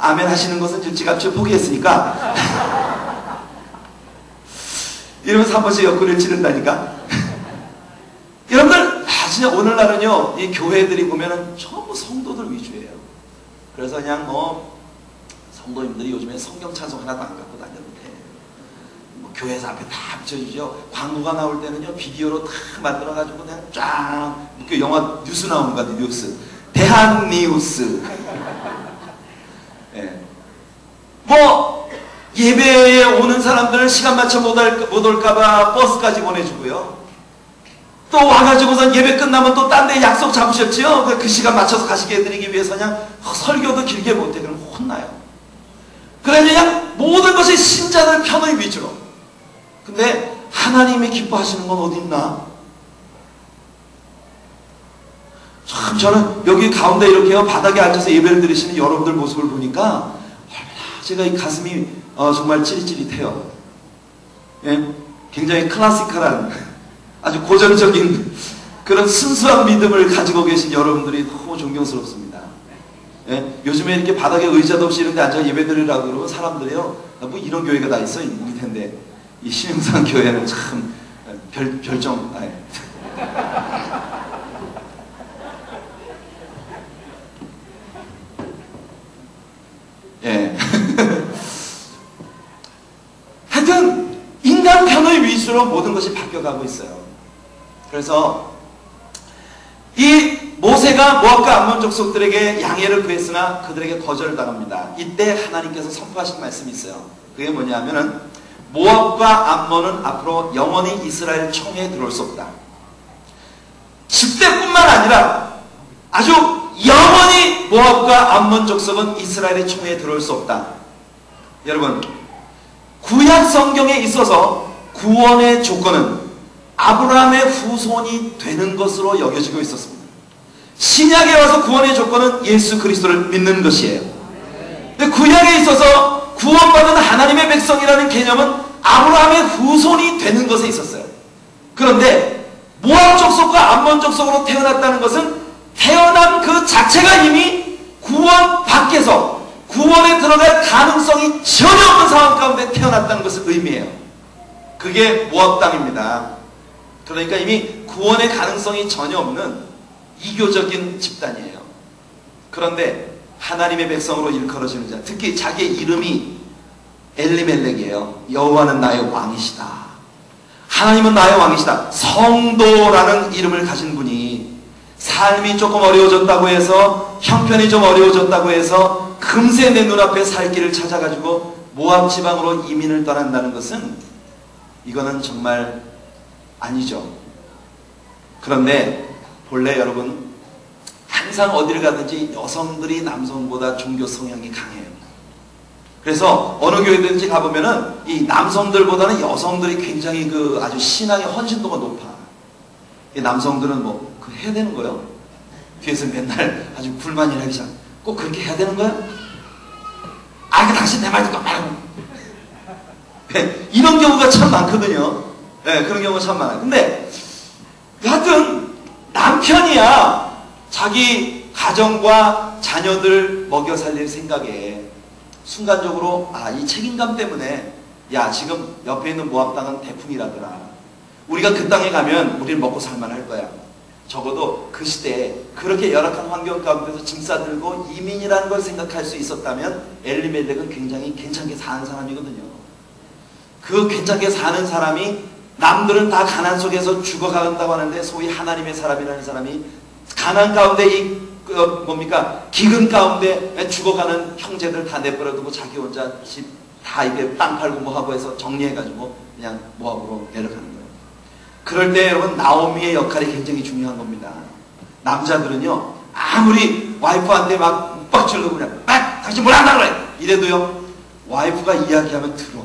아멘 하시는 것은 지갑줄 포기했으니까 이러면서 한 번씩 옆구리를 찌른다니까. 여러분들, 진짜 오늘날은요 이 교회들이 보면은 전부 성도들 위주예요. 그래서 그냥 성도님들이 요즘에 성경 찬송 하나도 안 갖고 다녀도 돼. 교회에서 앞에 다 붙여주죠. 광고가 나올 때는요 비디오로 다 만들어가지고 그냥 쫙 그 영화 뉴스 나오는 거 같아요. 뉴스, 대한 뉴스. 예. 뭐 예배에 오는 사람들은 시간 맞춰 못 올까봐 버스까지 보내주고요. 또 와가지고선 예배 끝나면 또 딴 데 약속 잡으셨지요? 그 시간 맞춰서 가시게 해드리기 위해서 그냥 설교도 길게 못해. 그럼 혼나요. 그래서 그냥 모든 것이 신자들 편의 위주로. 근데 하나님이 기뻐하시는 건 어디 있나? 참 저는 여기 가운데 이렇게요 바닥에 앉아서 예배를 드리시는 여러분들 모습을 보니까 얼마나 제가 이 가슴이 정말 찌릿찌릿해요. 예? 굉장히 클래시컬한 아주 고전적인 그런 순수한 믿음을 가지고 계신 여러분들이 너무 존경스럽습니다. 예? 요즘에 이렇게 바닥에 의자도 없이 이런 데 앉아 예배드리라고 그러면 사람들이요, 뭐 이런 교회가 다 있어? 있을 텐데, 이 신흥산 교회는 참 별정, 예. 하여튼 인간 편의 위주로 모든 것이 바뀌어가고 있어요. 그래서 이 모세가 모압과 암몬 족속들에게 양해를 구했으나 그들에게 거절당합니다. 이때 하나님께서 선포하신 말씀이 있어요. 그게 뭐냐면은 모압과 암몬은 앞으로 영원히 이스라엘 총회에 들어올 수 없다. 10대뿐만 아니라 아주 영원히 모압과 암몬 족속은 이스라엘의 총회에 들어올 수 없다. 여러분, 구약 성경에 있어서 구원의 조건은 아브라함의 후손이 되는 것으로 여겨지고 있었습니다. 신약에 와서 구원의 조건은 예수 그리스도를 믿는 것이에요. 근데 구약에 있어서 구원받은 하나님의 백성이라는 개념은 아브라함의 후손이 되는 것에 있었어요. 그런데 모압 족속과 암몬 족속으로 태어났다는 것은 태어난 그 자체가 이미 구원 밖에서 구원에 들어갈 가능성이 전혀 없는 상황 가운데 태어났다는 것을 의미해요. 그게 모압 땅입니다. 그러니까 이미 구원의 가능성이 전혀 없는 이교적인 집단이에요. 그런데 하나님의 백성으로 일컬어지는 자, 특히 자기의 이름이 엘리멜렉이에요. 여호와는 나의 왕이시다. 하나님은 나의 왕이시다. 성도라는 이름을 가진 분이 삶이 조금 어려워졌다고 해서, 형편이 좀 어려워졌다고 해서 금세 내 눈앞에 살 길을 찾아가지고 모압 지방으로 이민을 떠난다는 것은 이거는 정말 아니죠. 그런데 본래 여러분, 항상 어디를 가든지 여성들이 남성보다 종교 성향이 강해요. 그래서 어느 교회든지 가보면은 이 남성들보다는 여성들이 굉장히 그 아주 신앙의 헌신도가 높아. 이 남성들은 뭐 그 해야 되는 거예요? 뒤에서 맨날 아주 불만이나 하기 시작. 꼭 그렇게 해야 되는 거야? 아, 그 당신 내 말 듣고 말고. 이런 경우가 참 많거든요. 네, 그런 경우가 참 많아요. 근데 하여튼 남편이야 자기 가정과 자녀들 먹여 살릴 생각에 순간적으로 이 책임감 때문에 야, 지금 옆에 있는 모압 땅은 태풍이라더라. 우리가 그 땅에 가면 우리는 먹고 살만할 거야. 적어도 그 시대에 그렇게 열악한 환경 가운데서 짐 싸들고 이민이라는 걸 생각할 수 있었다면 엘리멜렉은 굉장히 괜찮게 사는 사람이거든요. 그 괜찮게 사는 사람이, 남들은 다 가난 속에서 죽어간다고 하는데 소위 하나님의 사람이라는 사람이 가난 가운데 기근 가운데 죽어가는 형제들 다 내버려두고 자기 혼자 집 다 이게 땅 팔고 뭐 하고 해서 정리해가지고 그냥 모압으로 내려가는 거예요. 그럴 때 여러분, 나오미의 역할이 굉장히 중요한 겁니다. 남자들은요, 아무리 와이프한테 막 빡질러고 그냥 당신 뭘 한다 그래 이래도요, 와이프가 이야기하면 들어.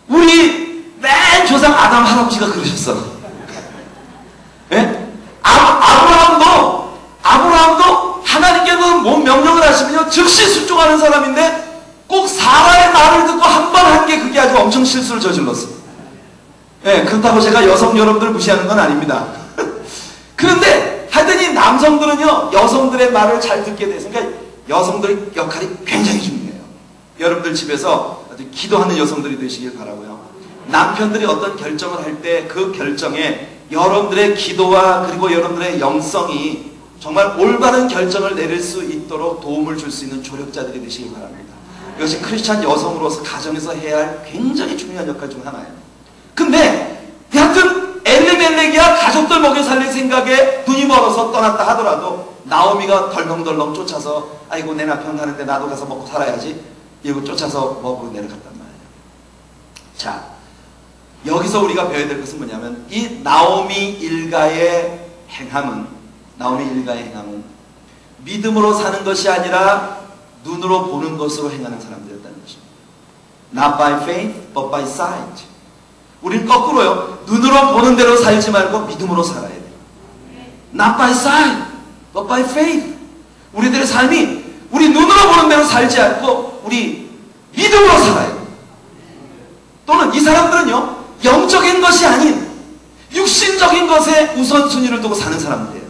우리 맨 조상 아담 할아버지가 그러셨어. 예? 아브라함도 하나님께서 뭔 명령을 하시면요, 즉시 순종하는 사람인데 꼭 사라의 말을 듣고 한 번 한 게 그게 아주 엄청 실수를 저질렀어. 예, 그렇다고 제가 여성 여러분들 무시하는 건 아닙니다. 그런데 하여튼 이 남성들은요, 여성들의 말을 잘 듣게 돼서, 그러니까 여성들의 역할이 굉장히 중요해요. 여러분들 집에서 아주 기도하는 여성들이 되시길 바라고요. 남편들이 어떤 결정을 할 때 그 결정에 여러분들의 기도와 그리고 여러분들의 영성이 정말 올바른 결정을 내릴 수 있도록 도움을 줄 수 있는 조력자들이 되시기 바랍니다. 이것이 크리스찬 여성으로서 가정에서 해야 할 굉장히 중요한 역할 중 하나예요. 근데 여하튼 엘리멜렉이야 가족들 먹여 살릴 생각에 눈이 멀어서 떠났다 하더라도 나오미가 덜렁덜렁 쫓아서 아이고 내 남편 가는데 나도 가서 먹고 살아야지 이러고 쫓아서 먹으러 내려갔단 말이에요. 자, 여기서 우리가 배워야 될 것은 뭐냐면 이 나오미 일가의 행함은 믿음으로 사는 것이 아니라 눈으로 보는 것으로 행하는 사람들이었다는 것입니다. Not by faith, but by sight. 우린 거꾸로요. 눈으로 보는 대로 살지 말고 믿음으로 살아야 돼요. Not by sight, but by faith. 우리들의 삶이 우리 눈으로 보는 대로 살지 않고 우리 믿음으로 살아야 돼요. 또는 이 사람들은요, 영적인 것이 아닌 육신적인 것에 우선순위를 두고 사는 사람들이에요.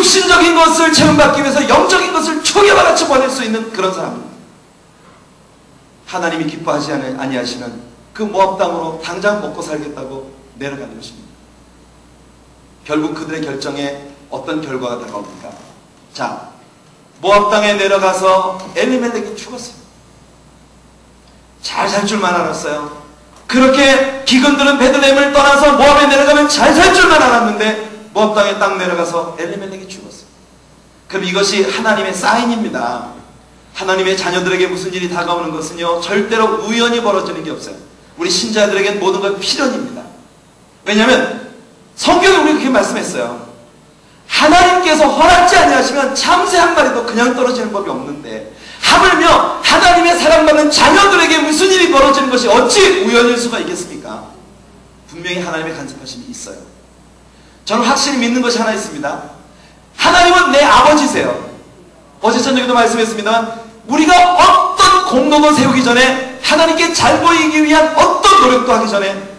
육신적인 것을 체험받기 위해서 영적인 것을 초기와 같이 보낼 수 있는 그런 사람입니다. 하나님이 기뻐하지 아니하시는 그 모압 땅으로 당장 먹고 살겠다고 내려가는 것입니다. 결국 그들의 결정에 어떤 결과가 다가옵니까? 자, 모압 땅에 내려가서 엘리멜렉이 죽었어요. 잘 살 줄만 알았어요. 그렇게 기근들은 베들레헴을 떠나서 모압에 내려가면 잘 살 줄만 알았는데 모압 땅에 딱 내려가서 엘리멜렉이 죽었어요. 그럼 이것이 하나님의 사인입니다. 하나님의 자녀들에게 무슨 일이 다가오는 것은요, 절대로 우연히 벌어지는 게 없어요. 우리 신자들에겐 모든 건 필연입니다. 왜냐하면 성경에 우리 그렇게 말씀했어요. 하나님께서 허락지 아니하시면 참새 한 마리도 그냥 떨어지는 법이 없는데, 하물며 하나님의 사랑받는 자녀들에게 무슨 일이 벌어지는 것이 어찌 우연일 수가 있겠습니까? 분명히 하나님의 간섭하심이 있어요. 저는 확실히 믿는 것이 하나 있습니다. 하나님은 내 아버지세요. 어제 저녁에도 말씀했습니다만, 우리가 어떤 공로도 세우기 전에, 하나님께 잘 보이기 위한 어떤 노력도 하기 전에,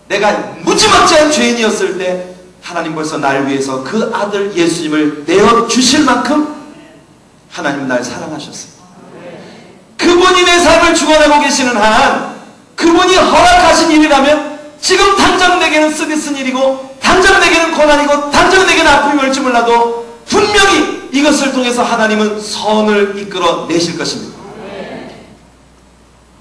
내가 무지막지한 죄인이었을 때 하나님 벌써 날 위해서 그 아들 예수님을 내어주실 만큼 하나님은 날 사랑하셨어요. 그분이 내 삶을 주관하고 계시는 한, 그분이 허락하신 일이라면 지금 당장 내게는 쓰디쓴 일이고, 당장 내게는 고난이고, 당장 내게는 아픔이 올지 몰라도 분명히 이것을 통해서 하나님은 선을 이끌어 내실 것입니다.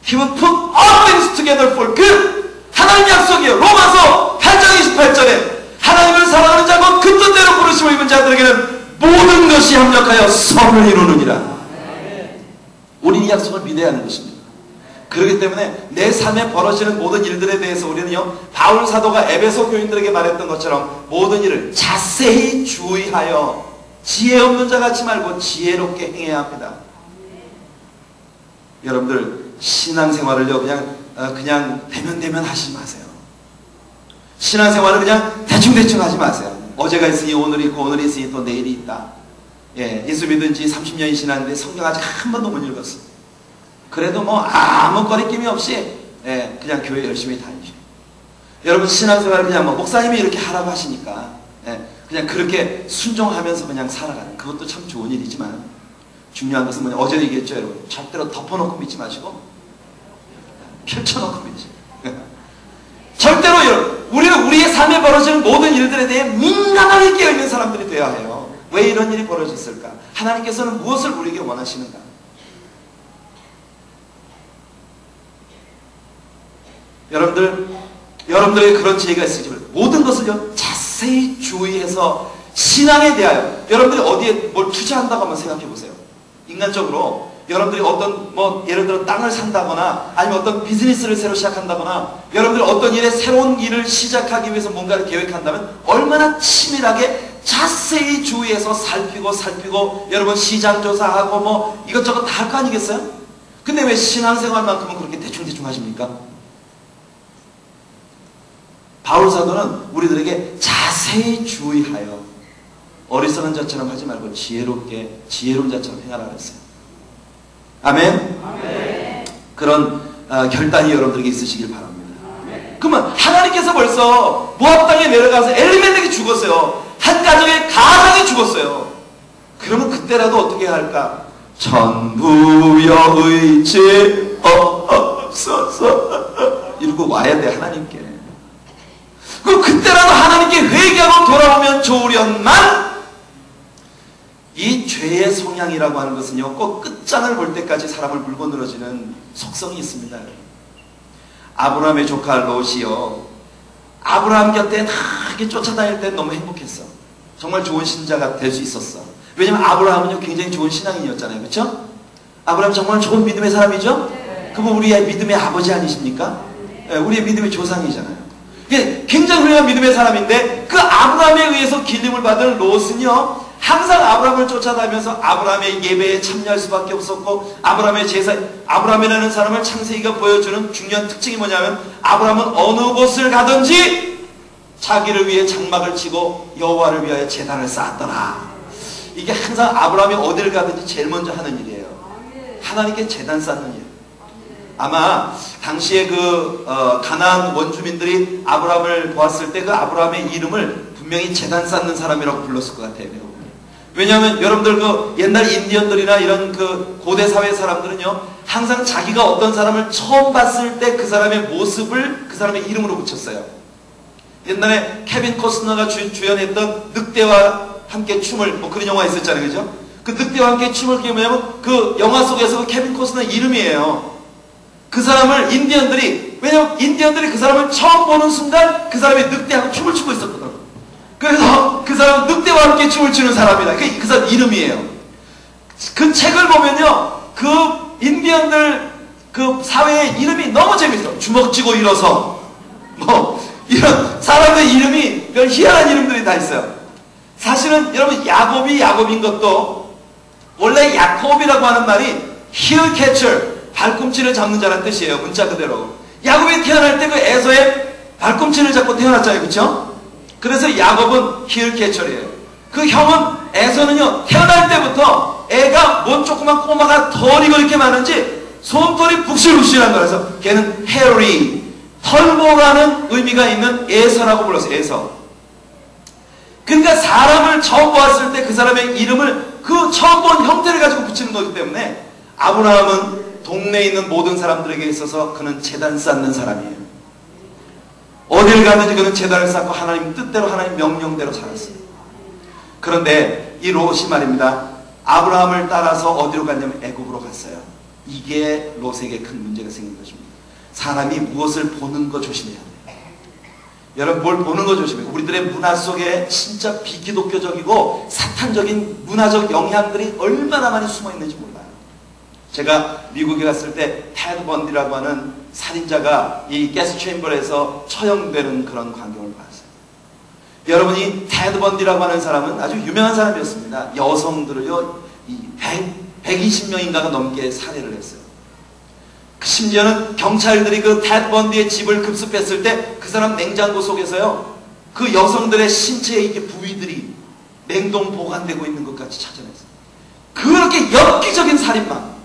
He will put all things together for good. 하나님 약속이에요. 로마서 8장 28절에 하나님을 사랑하는 자고 그 뜻대로 부르심을 입은 자들에게는 모든 것이 합력하여 선을 이루느니라. 우리는 이 약속을 믿어야 하는 것입니다. 그렇기 때문에 내 삶에 벌어지는 모든 일들에 대해서 우리는요, 바울 사도가 에베소 교인들에게 말했던 것처럼 모든 일을 자세히 주의하여 지혜 없는 자 같이 말고 지혜롭게 행해야 합니다. 여러분들 신앙생활을요 그냥 대면대면 하시지 마세요. 신앙생활을 그냥 대충대충 하지 마세요. 어제가 있으니 오늘이 있고 오늘이 있으니 또 내일이 있다. 예수 믿은 지 30년이 지났는데 성경 아직 한 번도 못 읽었어. 그래도 뭐 아무 거리낌이 없이 그냥 교회 열심히 다니죠. 여러분 신앙생활을 그냥 뭐 목사님이 이렇게 하라고 하시니까 그냥 그렇게 순종하면서 그냥 살아가는, 그것도 참 좋은 일이지만 중요한 것은 뭐냐, 어제도 얘기했죠 여러분. 절대로 덮어놓고 믿지 마시고 펼쳐놓고 믿으세요. 절대로 여러분, 우리는 우리의 삶에 벌어지는 모든 일들에 대해 민감하게 깨어있는 사람들이 되어야 해요. 왜 이런 일이 벌어졌을까? 하나님께서는 무엇을 우리에게 원하시는가? 여러분들의 그런 지혜가 있으시지만 모든 것을요 자세히 주의해서 신앙에 대하여 여러분들이 어디에 뭘 투자한다고 한번 생각해 보세요. 인간적으로 여러분들이 어떤 예를 들어 땅을 산다거나 아니면 어떤 비즈니스를 새로 시작한다거나 여러분들이 어떤 일에 새로운 일을 시작하기 위해서 뭔가를 계획한다면 얼마나 치밀하게 자세히 주의해서 살피고 여러분 시장 조사하고 이것저것 다 할 거 아니겠어요? 근데 왜 신앙생활만큼은 그렇게 대충대충 하십니까? 바울 사도는 우리들에게 자세히 주의하여 어리석은 자처럼 하지 말고 지혜로운 자처럼 행하라 그랬어요. 아멘? 아멘. 그런 결단이 여러분들에게 있으시길 바랍니다. 아멘. 그러면 하나님께서 벌써 모압 땅에 내려가서 엘리멜렉이 죽었어요. 한 가정의 가장이 죽었어요. 그러면 그때라도 어떻게 해야 할까? 전부여 의지없소서 이러고 와야 돼 하나님께. 그럼 그때라도 하나님께 회개하고 돌아오면 좋으련만, 이 죄의 성향이라고 하는 것은요 꼭 끝장을 볼 때까지 사람을 물고 늘어지는 속성이 있습니다. 아브라함의 조카 롯이요, 아브라함 곁에 이렇게 쫓아다닐 때 너무 행복했어. 정말 좋은 신자가 될 수 있었어. 왜냐면 아브라함은요 굉장히 좋은 신앙인이었잖아요. 그렇죠? 아브라함 정말 좋은 믿음의 사람이죠? 그분 우리의 믿음의 아버지 아니십니까? 우리의 믿음의 조상이잖아요. 굉장히 훌륭한 믿음의 사람인데 그 아브라함에 의해서 길림을 받은 롯은요 항상 아브라함을 쫓아다니면서 아브라함의 예배에 참여할 수밖에 없었고, 아브라함의 제사, 아브라함이라는 사람을 창세기가 보여주는 중요한 특징이 뭐냐면 아브라함은 어느 곳을 가든지 자기를 위해 장막을 치고 여호와를 위하여 제단을 쌓았더라. 이게 항상 아브라함이 어디를 가든지 제일 먼저 하는 일이에요. 하나님께 제단 쌓는 일. 아마 당시에 가나안 원주민들이 아브라함을 보았을 때 그 아브라함의 이름을 분명히 제단 쌓는 사람이라고 불렀을 것 같아요. 왜냐하면 여러분들 그 옛날 인디언들이나 이런 그 고대 사회 사람들은요, 항상 자기가 어떤 사람을 처음 봤을 때 그 사람의 모습을 그 사람의 이름으로 붙였어요. 옛날에 케빈 코스너가 주연했던 늑대와 함께 춤을, 뭐 그런 영화 있었잖아요, 그죠? 그 늑대와 함께 춤을 끼게 뭐냐면 그 영화 속에서 그 케빈 코스너 이름이에요. 그 사람을 인디언들이, 왜냐면 인디언들이 그 사람을 처음 보는 순간 그 사람이 늑대하고 춤을 추고 있었거든. 그래서 그 사람은 늑대와 함께 춤을 추는 사람이다. 그 사람 이름이에요. 그 책을 보면요, 그 인디언들 그 사회의 이름이 너무 재밌어. 주먹 쥐고 일어서 뭐 이런 사람들 이름이 별 희한한 이름들이 다 있어요. 사실은 여러분 야곱인 것도 원래 야곱이라고 하는 말이 heel catcher, 발꿈치를 잡는 자라는 뜻이에요. 문자 그대로. 야곱이 태어날 때 그 에서의 발꿈치를 잡고 태어났잖아요, 그렇죠? 그래서 야곱은 heel catcher이에요. 그 형은 에서는요, 태어날 때부터 애가 뭔 조그만 꼬마가 털이 그렇게 많은지 손털이 북실북실한 거라서 걔는 hairy, 털보라는 의미가 있는 에서라고 불렀어요. 에서. 그러니까 사람을 처음 보았을 때 그 사람의 이름을 그 처음 본 형태를 가지고 붙이는 거기 때문에 아브라함은 동네에 있는 모든 사람들에게 있어서 그는 제단 쌓는 사람이에요. 어딜 가든지 그는 제단을 쌓고 하나님 뜻대로 하나님 명령대로 살았어요. 그런데 이 롯이 말입니다. 아브라함을 따라서 어디로 갔냐면 애굽으로 갔어요. 이게 롯에게 큰 문제가 생긴 것입니다. 사람이 무엇을 보는 거 조심해야 돼요. 여러분 뭘 보는 거 조심해요. 우리들의 문화 속에 진짜 비기독교적이고 사탄적인 문화적 영향들이 얼마나 많이 숨어 있는지 몰라요. 제가 미국에 갔을 때 테드 번디라고 하는 살인자가 이 가스 체인버에서 처형되는 그런 광경을 봤어요. 여러분이 테드 번디라고 하는 사람은 아주 유명한 사람이었습니다. 여성들을요 120명인가가 넘게 살해를 했어요. 심지어는 경찰들이 그 테드 번디의 집을 급습했을 때 그 사람 냉장고 속에서요 그 여성들의 신체의 이게 부위들이 냉동 보관되고 있는 것 같이 찾아냈어요. 그렇게 엽기적인 살인마.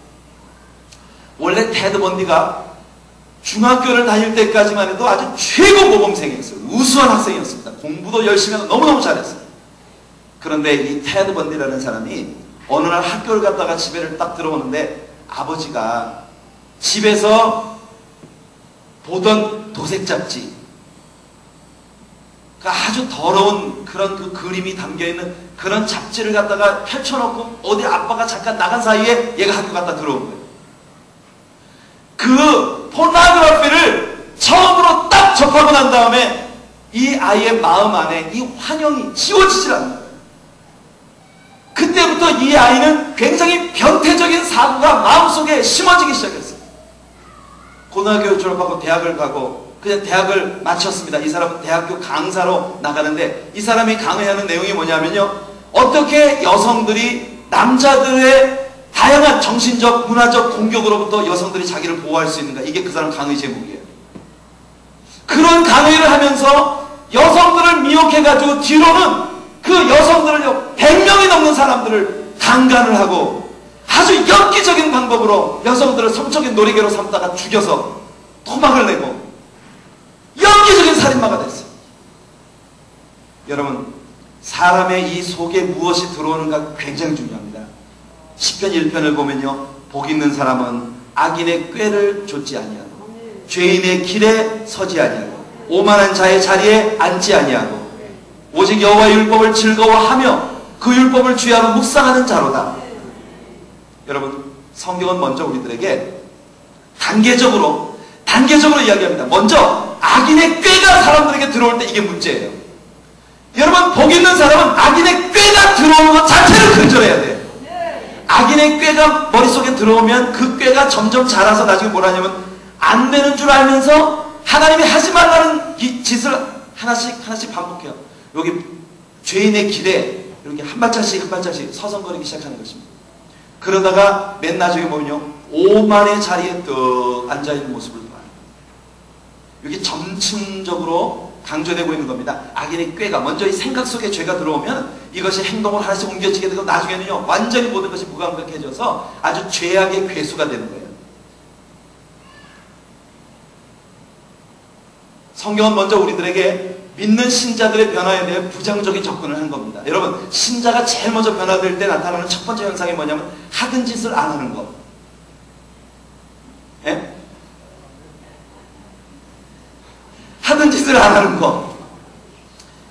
원래 테드 번디가 중학교를 다닐 때까지만 해도 아주 최고 모범생이었어요. 우수한 학생이었습니다. 공부도 열심히 해서 너무너무 잘했어요. 그런데 이 테드 번디라는 사람이 어느 날 학교를 갔다가 집에 딱 들어오는데 아버지가 집에서 보던 도색 잡지, 아주 더러운 그런 그 그림이 담겨있는 그런 잡지를 갖다가 펼쳐놓고 어디 아빠가 잠깐 나간 사이에 얘가 학교 갔다 들어온 거예요. 그 포르노그래피를 처음으로 딱 접하고 난 다음에 이 아이의 마음 안에 이 환영이 지워지질 않는 거예요. 그때부터 이 아이는 굉장히 변태적인 사고가 마음속에 심어지기 시작했어요. 고등학교 졸업하고 대학을 가고 그냥 대학을 마쳤습니다. 이 사람은 대학교 강사로 나가는데 이 사람이 강의하는 내용이 뭐냐면요, 어떻게 여성들이 남자들의 다양한 정신적, 문화적 공격으로부터 여성들이 자기를 보호할 수 있는가. 이게 그 사람 강의 제목이에요. 그런 강의를 하면서 여성들을 미혹해가지고 뒤로는 그 여성들을요 100명이 넘는 사람들을 강간을 하고 아주 엽기적인 방법으로 여성들을 성적인 놀이개로 삼다가 죽여서 토막을 내고 엽기적인 살인마가 됐어요. 여러분, 사람의 이 속에 무엇이 들어오는가 굉장히 중요합니다. 시편 1편을 보면요, 복 있는 사람은 악인의 꾀를 좇지 아니하고 죄인의 길에 서지 아니하고 오만한 자의 자리에 앉지 아니하고 오직 여호와의 율법을 즐거워하며 그 율법을 주야로 묵상하는 자로다. 여러분, 성경은 먼저 우리들에게 단계적으로 이야기합니다. 먼저 악인의 꾀가 사람들에게 들어올 때 이게 문제예요. 여러분, 복 있는 사람은 악인의 꾀가 들어오는 것 자체를 근절해야 돼요. 악인의 꾀가 머릿속에 들어오면 그 꾀가 점점 자라서 나중에 뭘 하냐면 안 되는 줄 알면서 하나님이 하지 말라는 짓을 하나씩 반복해요. 여기 죄인의 길에 이렇게 한 발짝씩 서성거리기 시작하는 것입니다. 그러다가 맨 나중에 보면요, 오만의 자리에 떡 앉아있는 모습을 봐요. 이게 점층적으로 강조되고 있는 겁니다. 악인의 꾀가 먼저 이 생각 속에 죄가 들어오면 이것이 행동을 하나씩 옮겨지게 되고 나중에는요 완전히 모든 것이 무감각해져서 아주 죄악의 괴수가 되는 거예요. 성경은 먼저 우리들에게 믿는 신자들의 변화에 대해 부정적인 접근을 한 겁니다. 여러분, 신자가 제일 먼저 변화될 때 나타나는 첫 번째 현상이 뭐냐면 하던 짓을 안 하는 거. 예? 하던 짓을 안 하는 거.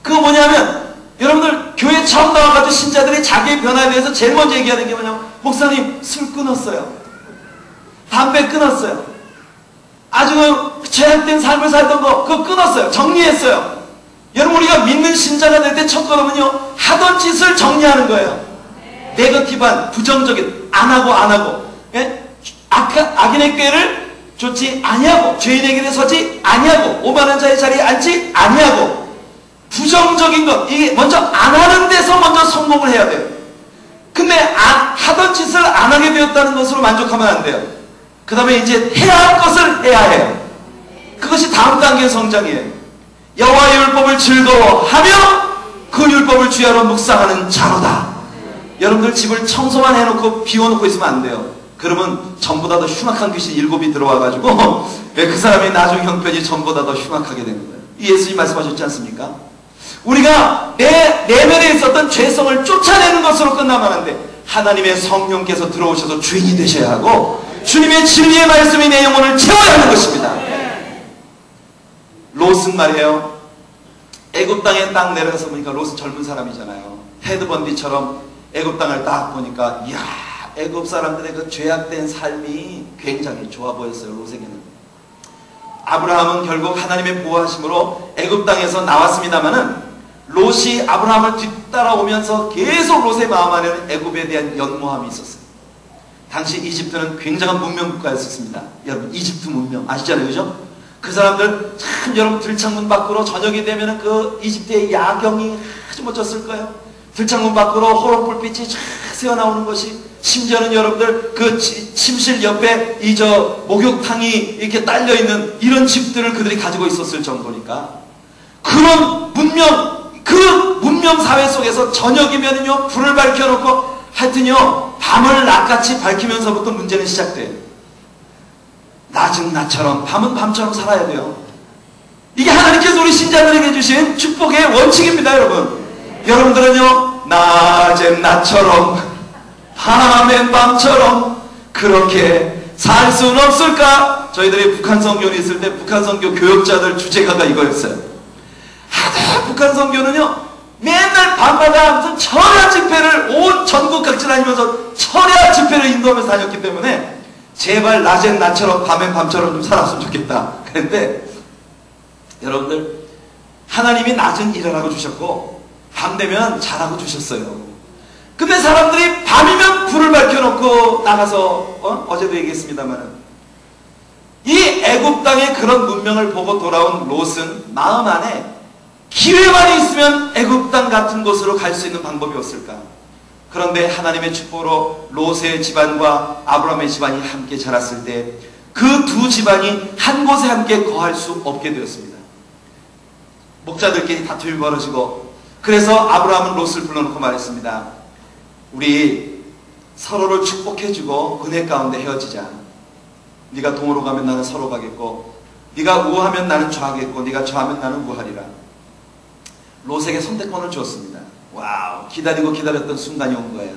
그거 뭐냐면 여러분들 교회 처음 나와가지고 신자들이 자기의 변화에 대해서 제일 먼저 얘기하는 게 뭐냐면 목사님 술 끊었어요. 담배 끊었어요. 아주 죄악된 삶을 살던 거 그거 끊었어요. 정리했어요. 여러분, 우리가 믿는 신자가 될 때 첫 걸음은요, 하던 짓을 정리하는 거예요. 네거티브한, 부정적인, 안 하고, 예? 악인의 꾀를 좇지 아니하고, 죄인의 길에 서지 아니하고, 오만한 자의 자리에 앉지 아니하고, 부정적인 것, 이게 먼저 안 하는 데서 먼저 성공을 해야 돼요. 근데 하던 짓을 안 하게 되었다는 것으로 만족하면 안 돼요. 그 다음에 이제 해야 할 것을 해야 해요. 그것이 다음 단계의 성장이에요. 여호와의 율법을 즐거워하며 그 율법을 주야로 묵상하는 자로다. 여러분들 집을 청소만 해놓고 비워놓고 있으면 안 돼요. 그러면 전보다 더 흉악한 귀신 7이 들어와가지고 그 사람의 나중 형편이 전보다 더 흉악하게 되는 거예요. 예수님 말씀하셨지 않습니까? 우리가 내 내면에 있었던 죄성을 쫓아내는 것으로 끝나면 안 돼. 하나님의 성령께서 들어오셔서 주인이 되셔야 하고 주님의 진리의 말씀이 내 영혼을 채워야 하는 것입니다. 롯은 말이에요. 애굽 땅에 딱 내려가서 보니까 롯은 젊은 사람이잖아요. 테드 번디처럼 애굽 땅을 딱 보니까 이야, 애굽 사람들의 그 죄악된 삶이 굉장히 좋아 보였어요. 롯에게는. 아브라함은 결국 하나님의 보호하심으로 애굽 땅에서 나왔습니다마는 롯이 아브라함을 뒤따라오면서 계속 롯의 마음 안에는 애굽에 대한 연모함이 있었어요. 당시 이집트는 굉장한 문명 국가였었습니다. 여러분, 이집트 문명 아시잖아요, 그죠? 그 사람들 참 여러분 들창문 밖으로 저녁이 되면은 그 이집트의 야경이 아주 멋졌을 거예요. 들창문 밖으로 호롱불빛이 쫙 새어나오는 것이, 심지어는 여러분들 그 침실 옆에 목욕탕이 이렇게 딸려 있는 이런 집들을 그들이 가지고 있었을 정도니까, 그런 문명 사회 속에서 저녁이면은요 불을 밝혀놓고 하여튼요 밤을 낮같이 밝히면서부터 문제는 시작돼요. 낮은 낮처럼 밤은 밤처럼 살아야 돼요. 이게 하나님께서 우리 신자들에게 주신 축복의 원칙입니다. 여러분들은요 낮엔 낮처럼 밤엔 밤처럼 그렇게 살 수는 없을까? 저희들이 북한 선교에 있을 때 북한 선교 교역자들 주제가가 이거였어요. 북한 선교는요 맨날 밤마다 무슨 철야 집회를 온 전국 각지 다니면서 철야 집회를 인도하면서 다녔기 때문에 제발 낮엔 낮처럼 밤엔 밤처럼 좀 살았으면 좋겠다. 그런데 여러분들, 하나님이 낮은 일하라고 주셨고 밤 되면 자라고 주셨어요. 근데 사람들이 밤이면 불을 밝혀놓고 나가서 어제도 얘기했습니다만 이 애굽 땅의 그런 문명을 보고 돌아온 롯은 마음 안에 기회만 있으면 애굽 땅 같은 곳으로 갈 수 있는 방법이 없을까? 그런데 하나님의 축복으로 롯의 집안과 아브라함의 집안이 함께 자랐을 때 그 두 집안이 한 곳에 함께 거할 수 없게 되었습니다. 목자들끼리 다툼이 벌어지고, 그래서 아브라함은 롯을 불러놓고 말했습니다. 우리 서로를 축복해주고 은혜 가운데 헤어지자. 네가 동으로 가면 나는 서로 가겠고, 네가 우하면 나는 좌하겠고, 네가 좌하면 나는 우하리라. 롯에게 선택권을 주었습니다. 와우, 기다리고 기다렸던 순간이 온 거예요.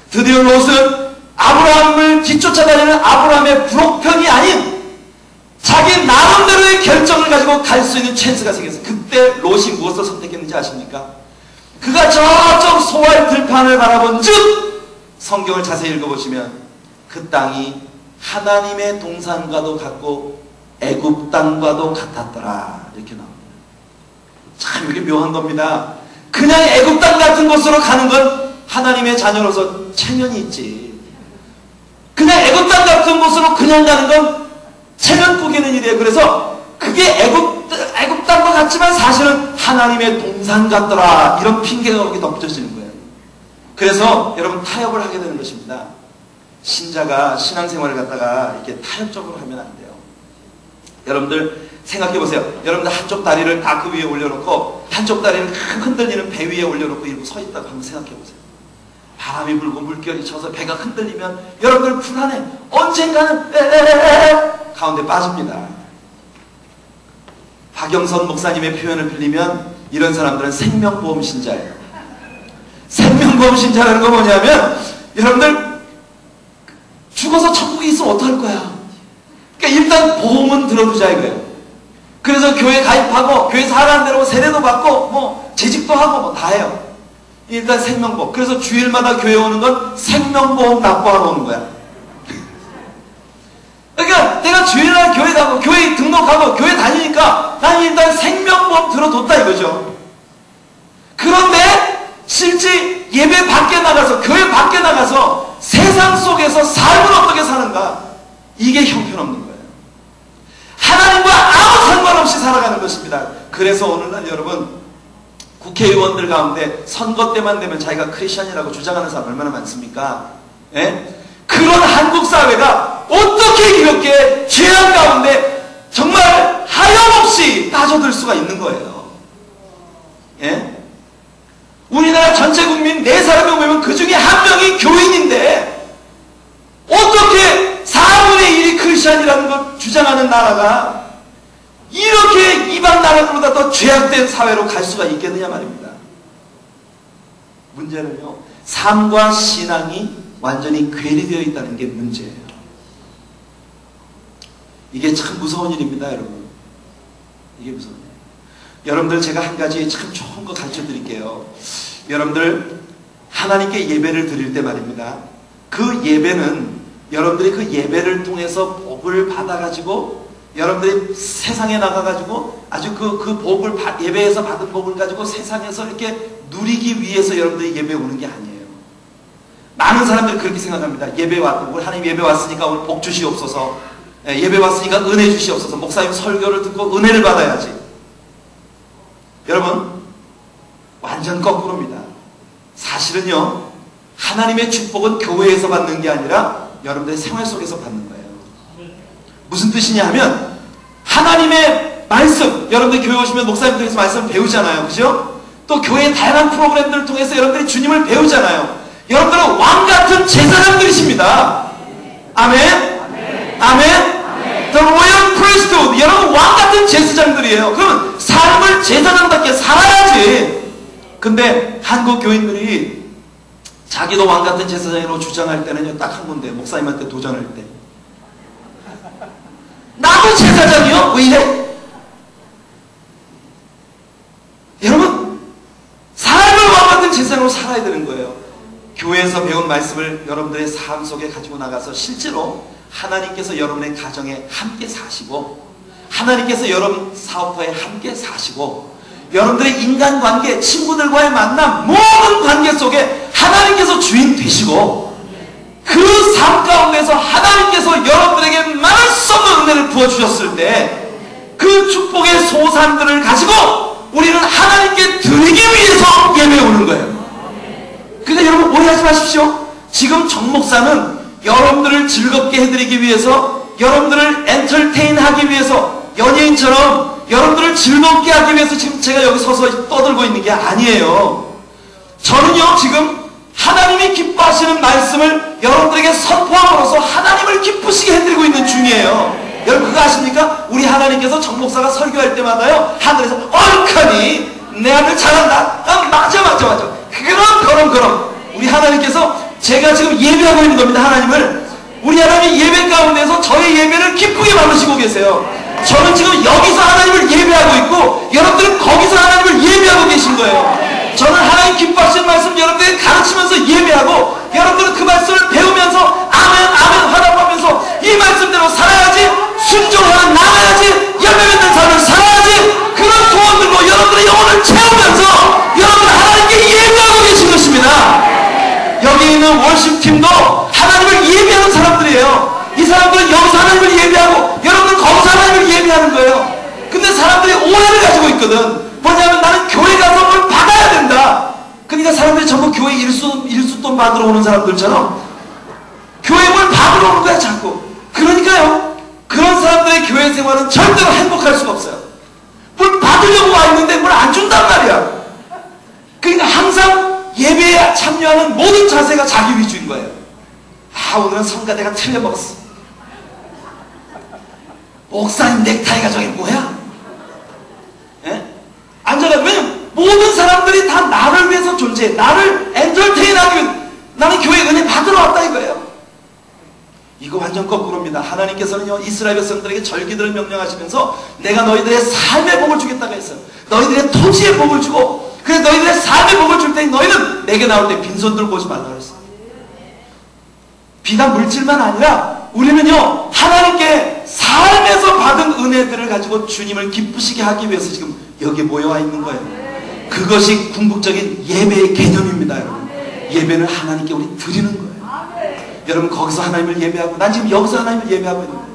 드디어 롯은 아브라함을 뒤쫓아다니는 아브라함의 부록편이 아닌 자기 나름대로의 결정을 가지고 갈 수 있는 찬스가 생겼어요. 그때 롯이 무엇을 선택했는지 아십니까? 그가 저쪽 소알 들판을 바라본 즉 성경을 자세히 읽어보시면 그 땅이 하나님의 동산과도 같고 애굽 땅과도 같았더라 이렇게 나옵니다. 참 이게 묘한 겁니다. 그냥 애굽 땅 같은 곳으로 가는 건 하나님의 자녀로서 체면이 있지. 그냥 애굽 땅 같은 곳으로 그냥 가는 건 체면 꾸기는 일이에요. 그래서 그게 애굽 땅과 같지만 사실은 하나님의 동산 같더라 이런 핑계가 그렇게 덧붙여지는 거예요. 그래서 여러분 타협을 하게 되는 것입니다. 신자가 신앙생활을 갖다가 이렇게 타협적으로 하면 안 돼요. 여러분들 생각해 보세요. 여러분들 한쪽 다리를 다크 위에 올려놓고 한쪽 다리를 흔들리는 배 위에 올려놓고 이러고 서 있다고 한번 생각해 보세요. 바람이 불고 물결이 쳐서 배가 흔들리면 여러분들 불안해. 언젠가는 가운데 빠집니다. 박영선 목사님의 표현을 빌리면 이런 사람들은 생명보험 신자예요. 생명보험 신자라는 건 뭐냐면 여러분들 죽어서 천국에 있으면 어떡할 거야. 그러니까 일단 보험은 들어두자 이거예요. 그래서 교회 가입하고 교회 사람 데로 세례도 받고 뭐 재직도 하고 뭐 다 해요. 일단 생명보험. 그래서 주일마다 교회 오는 건 생명보험 납부하러 오는 거야. 그러니까 내가 주일날 교회 가고 교회 등록하고 교회 다니니까 난 일단 생명보험 들어뒀다 이거죠. 그런데 실제 예배 밖에 나가서 교회 밖에 나가서 세상 속에서 삶을 어떻게 사는가, 이게 형편없는 거예요. 하나님과 아무 상관없이 살아가는 것입니다. 그래서 오늘날 여러분 국회의원들 가운데 선거 때만 되면 자기가 크리스천이라고 주장하는 사람 얼마나 많습니까? 예? 그런 한국 사회가 어떻게 이렇게 죄악 가운데 정말 하염없이 빠져들 수가 있는 거예요. 예? 우리나라 전체 국민 4사람이 보면 그 중에 1명이 교인인데 어떻게 4분의 1이 크리스천이라는 걸 주장하는 나라가 이렇게 이방 나라들보다 더 죄악된 사회로 갈 수가 있겠느냐 말입니다. 문제는요, 삶과 신앙이 완전히 괴리되어 있다는 게 문제예요. 이게 참 무서운 일입니다, 여러분. 이게 무서운 일이에요. 여러분들 제가 한 가지 참 좋은 거 가르쳐 드릴게요. 여러분들 하나님께 예배를 드릴 때 말입니다. 그 예배는 여러분들이 그 예배를 통해서 복을 받아가지고 여러분들이 세상에 나가가지고 아주 그 복을 예배에서 받은 복을 가지고 세상에서 이렇게 누리기 위해서 여러분들이 예배 오는 게 아니에요. 많은 사람들이 그렇게 생각합니다. 예배 왔고 우리 하나님 예배 왔으니까 오늘 복 주시옵소서, 예배 왔으니까 은혜 주시옵소서, 목사님 설교를 듣고 은혜를 받아야지. 여러분 완전 거꾸로입니다. 사실은요, 하나님의 축복은 교회에서 받는 게 아니라 여러분들의 생활 속에서 받는 거예요. 무슨 뜻이냐 하면 하나님의 말씀, 여러분들 교회 오시면 목사님 통해서 말씀 배우잖아요. 그죠? 또 교회의 다양한 프로그램들을 통해서 여러분들이 주님을 배우잖아요. 여러분들은 왕같은 제사장들이십니다. 아멘? 아멘? The Royal Priesthood. 여러분 왕같은 제사장들이에요. 그러면 삶을 제사장답게 살아야지. 근데 한국 교인들이 자기도 왕같은 제사장이라고 주장할 때는요, 딱 한 군데, 목사님한테 도전할 때. 나도 제사장이요? 왜 이래? 여러분, 삶을 왕같은 제사장으로 살아야 되는 거예요. 교회에서 배운 말씀을 여러분들의 삶 속에 가지고 나가서 실제로 하나님께서 여러분의 가정에 함께 사시고, 하나님께서 여러분 사업터에 함께 사시고, 여러분들의 인간관계, 친구들과의 만남, 모든 관계 속에 하나님께서 주인 되시고, 그 삶 가운데서 하나님께서 여러분들에게 말할 수 없는 은혜를 부어주셨을 때 그 축복의 소산들을 가지고 우리는 하나님께 드리기 위해서 예배에 오는 거예요. 근데 여러분 오해하지 마십시오. 지금 정 목사는 여러분들을 즐겁게 해드리기 위해서, 여러분들을 엔터테인하기 위해서, 연예인처럼 여러분들을 즐겁게 하기 위해서 지금 제가 여기 서서 떠들고 있는 게 아니에요. 저는요, 지금 하나님이 기뻐하시는 말씀을 여러분들에게 선포함으로써 하나님을 기쁘시게 해드리고 있는 중이에요. 여러분 그거 아십니까? 우리 하나님께서 정 목사가 설교할 때마다요, 하늘에서 얼커니 내 아들 잘한다. 맞아. 그럼 우리 하나님께서, 제가 지금 예배하고 있는 겁니다. 하나님을, 우리 하나님이 예배 가운데서 저의 예배를 기쁘게 받으시고 계세요. 저는 지금 여기서 하나님을 예배하고 있고 여러분들은 거기서 하나님을 예배하고 계신 거예요. 저는 하나님 기뻐하시는 말씀 여러분들에게 가르치면서 예배하고, 여러분들은 그 말씀을 배우면서 아멘 화답하면서 이 말씀대로 살아야지, 순종하는 나가야지, 열매 맺는 삶을 살아야지, 그런 소원들로 여러분들의 영혼을 채우면서 여러분 하나님께 예배하고 계신 것입니다. 여기 있는 월십팀도 하나님을 예배하는 사람들이에요. 이 사람들은 여기서 하나님을 예배하고 여러분은 거기서 하나님을 예배하는 거예요. 근데 사람들이 오해를 가지고 있거든. 뭐냐면 나는 교회 가서 뭘 받아야 된다. 그러니까 사람들이 전부 교회 일수돈 받으러 오는 사람들처럼 교회 뭘 받으러 오는 거야 자꾸. 그러니까요, 그런 사람들의 교회 생활은 절대로 행복할 수가 없어요. 뭘 받으려고 와 있는데 뭘 안 준단 말이야. 그러니까 항상 예배에 참여하는 모든 자세가 자기 위주인 거예요. 오늘은 성가대가 틀려먹었어. 목사님 넥타이가 저게 뭐야? 사람들이 다 나를 위해서 존재해. 나를 엔터테인하기 위해 나는 교회 은혜 받으러 왔다 이거예요. 이거 완전 거꾸로입니다. 하나님께서는요, 이스라엘 백성들에게 절기들을 명령하시면서 내가 너희들의 삶의 복을 주겠다고 했어요. 너희들의 토지의 복을 주고, 그래서 너희들의 삶의 복을 줄 테니 너희는 내게 나올 때 빈손 들고 오지 말라고 했어요. 비단 물질만 아니라 우리는요, 하나님께 삶에서 받은 은혜들을 가지고 주님을 기쁘시게 하기 위해서 지금 여기 모여와 있는 거예요. 그것이 궁극적인 예배의 개념입니다, 여러분. 예배는 하나님께 우리 드리는 거예요. 여러분, 거기서 하나님을 예배하고, 난 지금 여기서 하나님을 예배하고 있는 거예요.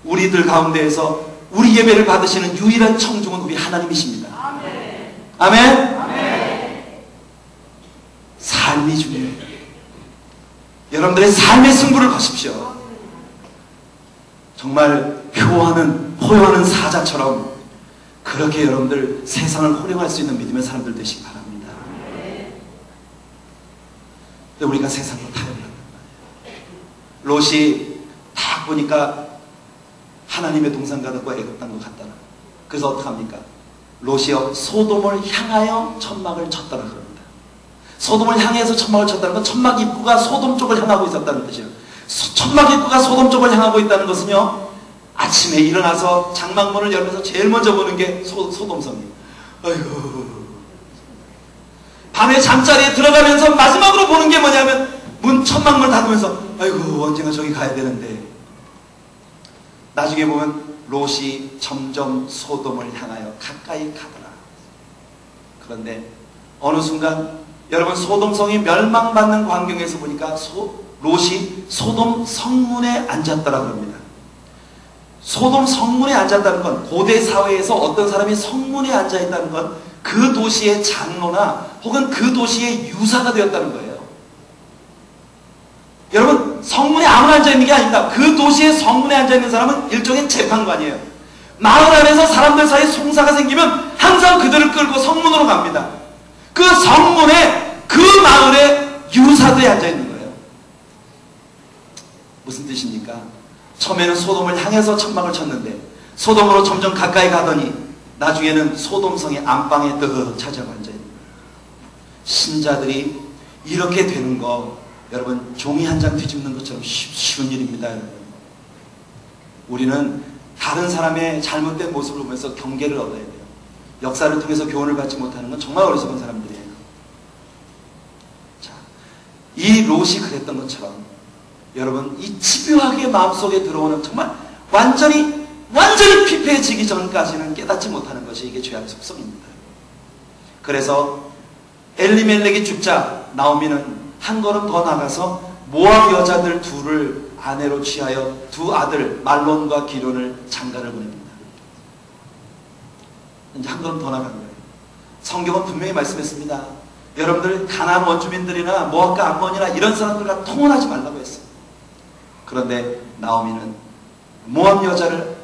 우리들 가운데에서 우리 예배를 받으시는 유일한 청중은 우리 하나님이십니다. 아멘? 삶이 중요해요. 여러분들의 삶의 승부를 거십시오. 정말 호요하는 사자처럼 그렇게 여러분들 세상을 호령할 수 있는 믿음의 사람들 되시기 바랍니다. 근데 우리가 세상으로 타협을 한단 말이에요. 롯이 딱 보니까 하나님의 동산과 같고 애굽 땅과 같더라. 그래서 어떡합니까? 롯이 소돔을 향하여 천막을 쳤더라 그럽니다. 소돔을 향해서 천막을 쳤다는 건 천막 입구가 소돔 쪽을 향하고 있었다는 뜻이에요. 천막 입구가 소돔 쪽을 향하고 있다는 것은요, 아침에 일어나서 장막문을 열면서 제일 먼저 보는 게 소돔성이에요. 아이고, 밤에 잠자리에 들어가면서 마지막으로 보는 게 뭐냐면 문 천막문을 닫으면서 아이고, 언젠가 저기 가야 되는데. 나중에 보면 롯이 점점 소돔을 향하여 가까이 가더라. 그런데 어느 순간 여러분, 소돔성이 멸망받는 광경에서 보니까 롯이 소돔 성문에 앉았더라 그럽니다. 소돔 성문에 앉았다는 건, 고대 사회에서 어떤 사람이 성문에 앉아있다는 건 그 도시의 장로나 혹은 그 도시의 유사가 되었다는 거예요. 여러분, 성문에 아무나 앉아있는 게 아닙니다. 그 도시의 성문에 앉아있는 사람은 일종의 재판관이에요. 마을 안에서 사람들 사이에 송사가 생기면 항상 그들을 끌고 성문으로 갑니다. 그 성문에 그 마을의 유사들이 앉아있는 거예요. 무슨 뜻입니까? 처음에는 소돔을 향해서 천막을 쳤는데 소돔으로 점점 가까이 가더니 나중에는 소돔성의 안방에 더 찾아가 앉아있는 거예요. 신자들이 이렇게 되는 거, 여러분, 종이 한 장 뒤집는 것처럼 쉬운 일입니다. 여러분. 우리는 다른 사람의 잘못된 모습을 보면서 경계를 얻어야 돼요. 역사를 통해서 교훈을 받지 못하는 건 정말 어리석은 사람들이에요. 자, 이 롯이 그랬던 것처럼 여러분, 이 집요하게 마음속에 들어오는 정말 완전히 피폐해지기 전까지는 깨닫지 못하는 것이 이게 죄악의 속성입니다. 그래서 엘리멜렉이 죽자 나오미는 한 걸음 더 나가서 모압 여자들 둘을 아내로 취하여 두 아들 말론과 기론을 장가를 보냅니다. 이제 한 걸음 더 나간 거예요. 성경은 분명히 말씀했습니다. 여러분들 가나안 원주민들이나 모압과 암몬이나 이런 사람들과 통혼하지 말라고 했어요. 그런데 나오미는 모압 여자를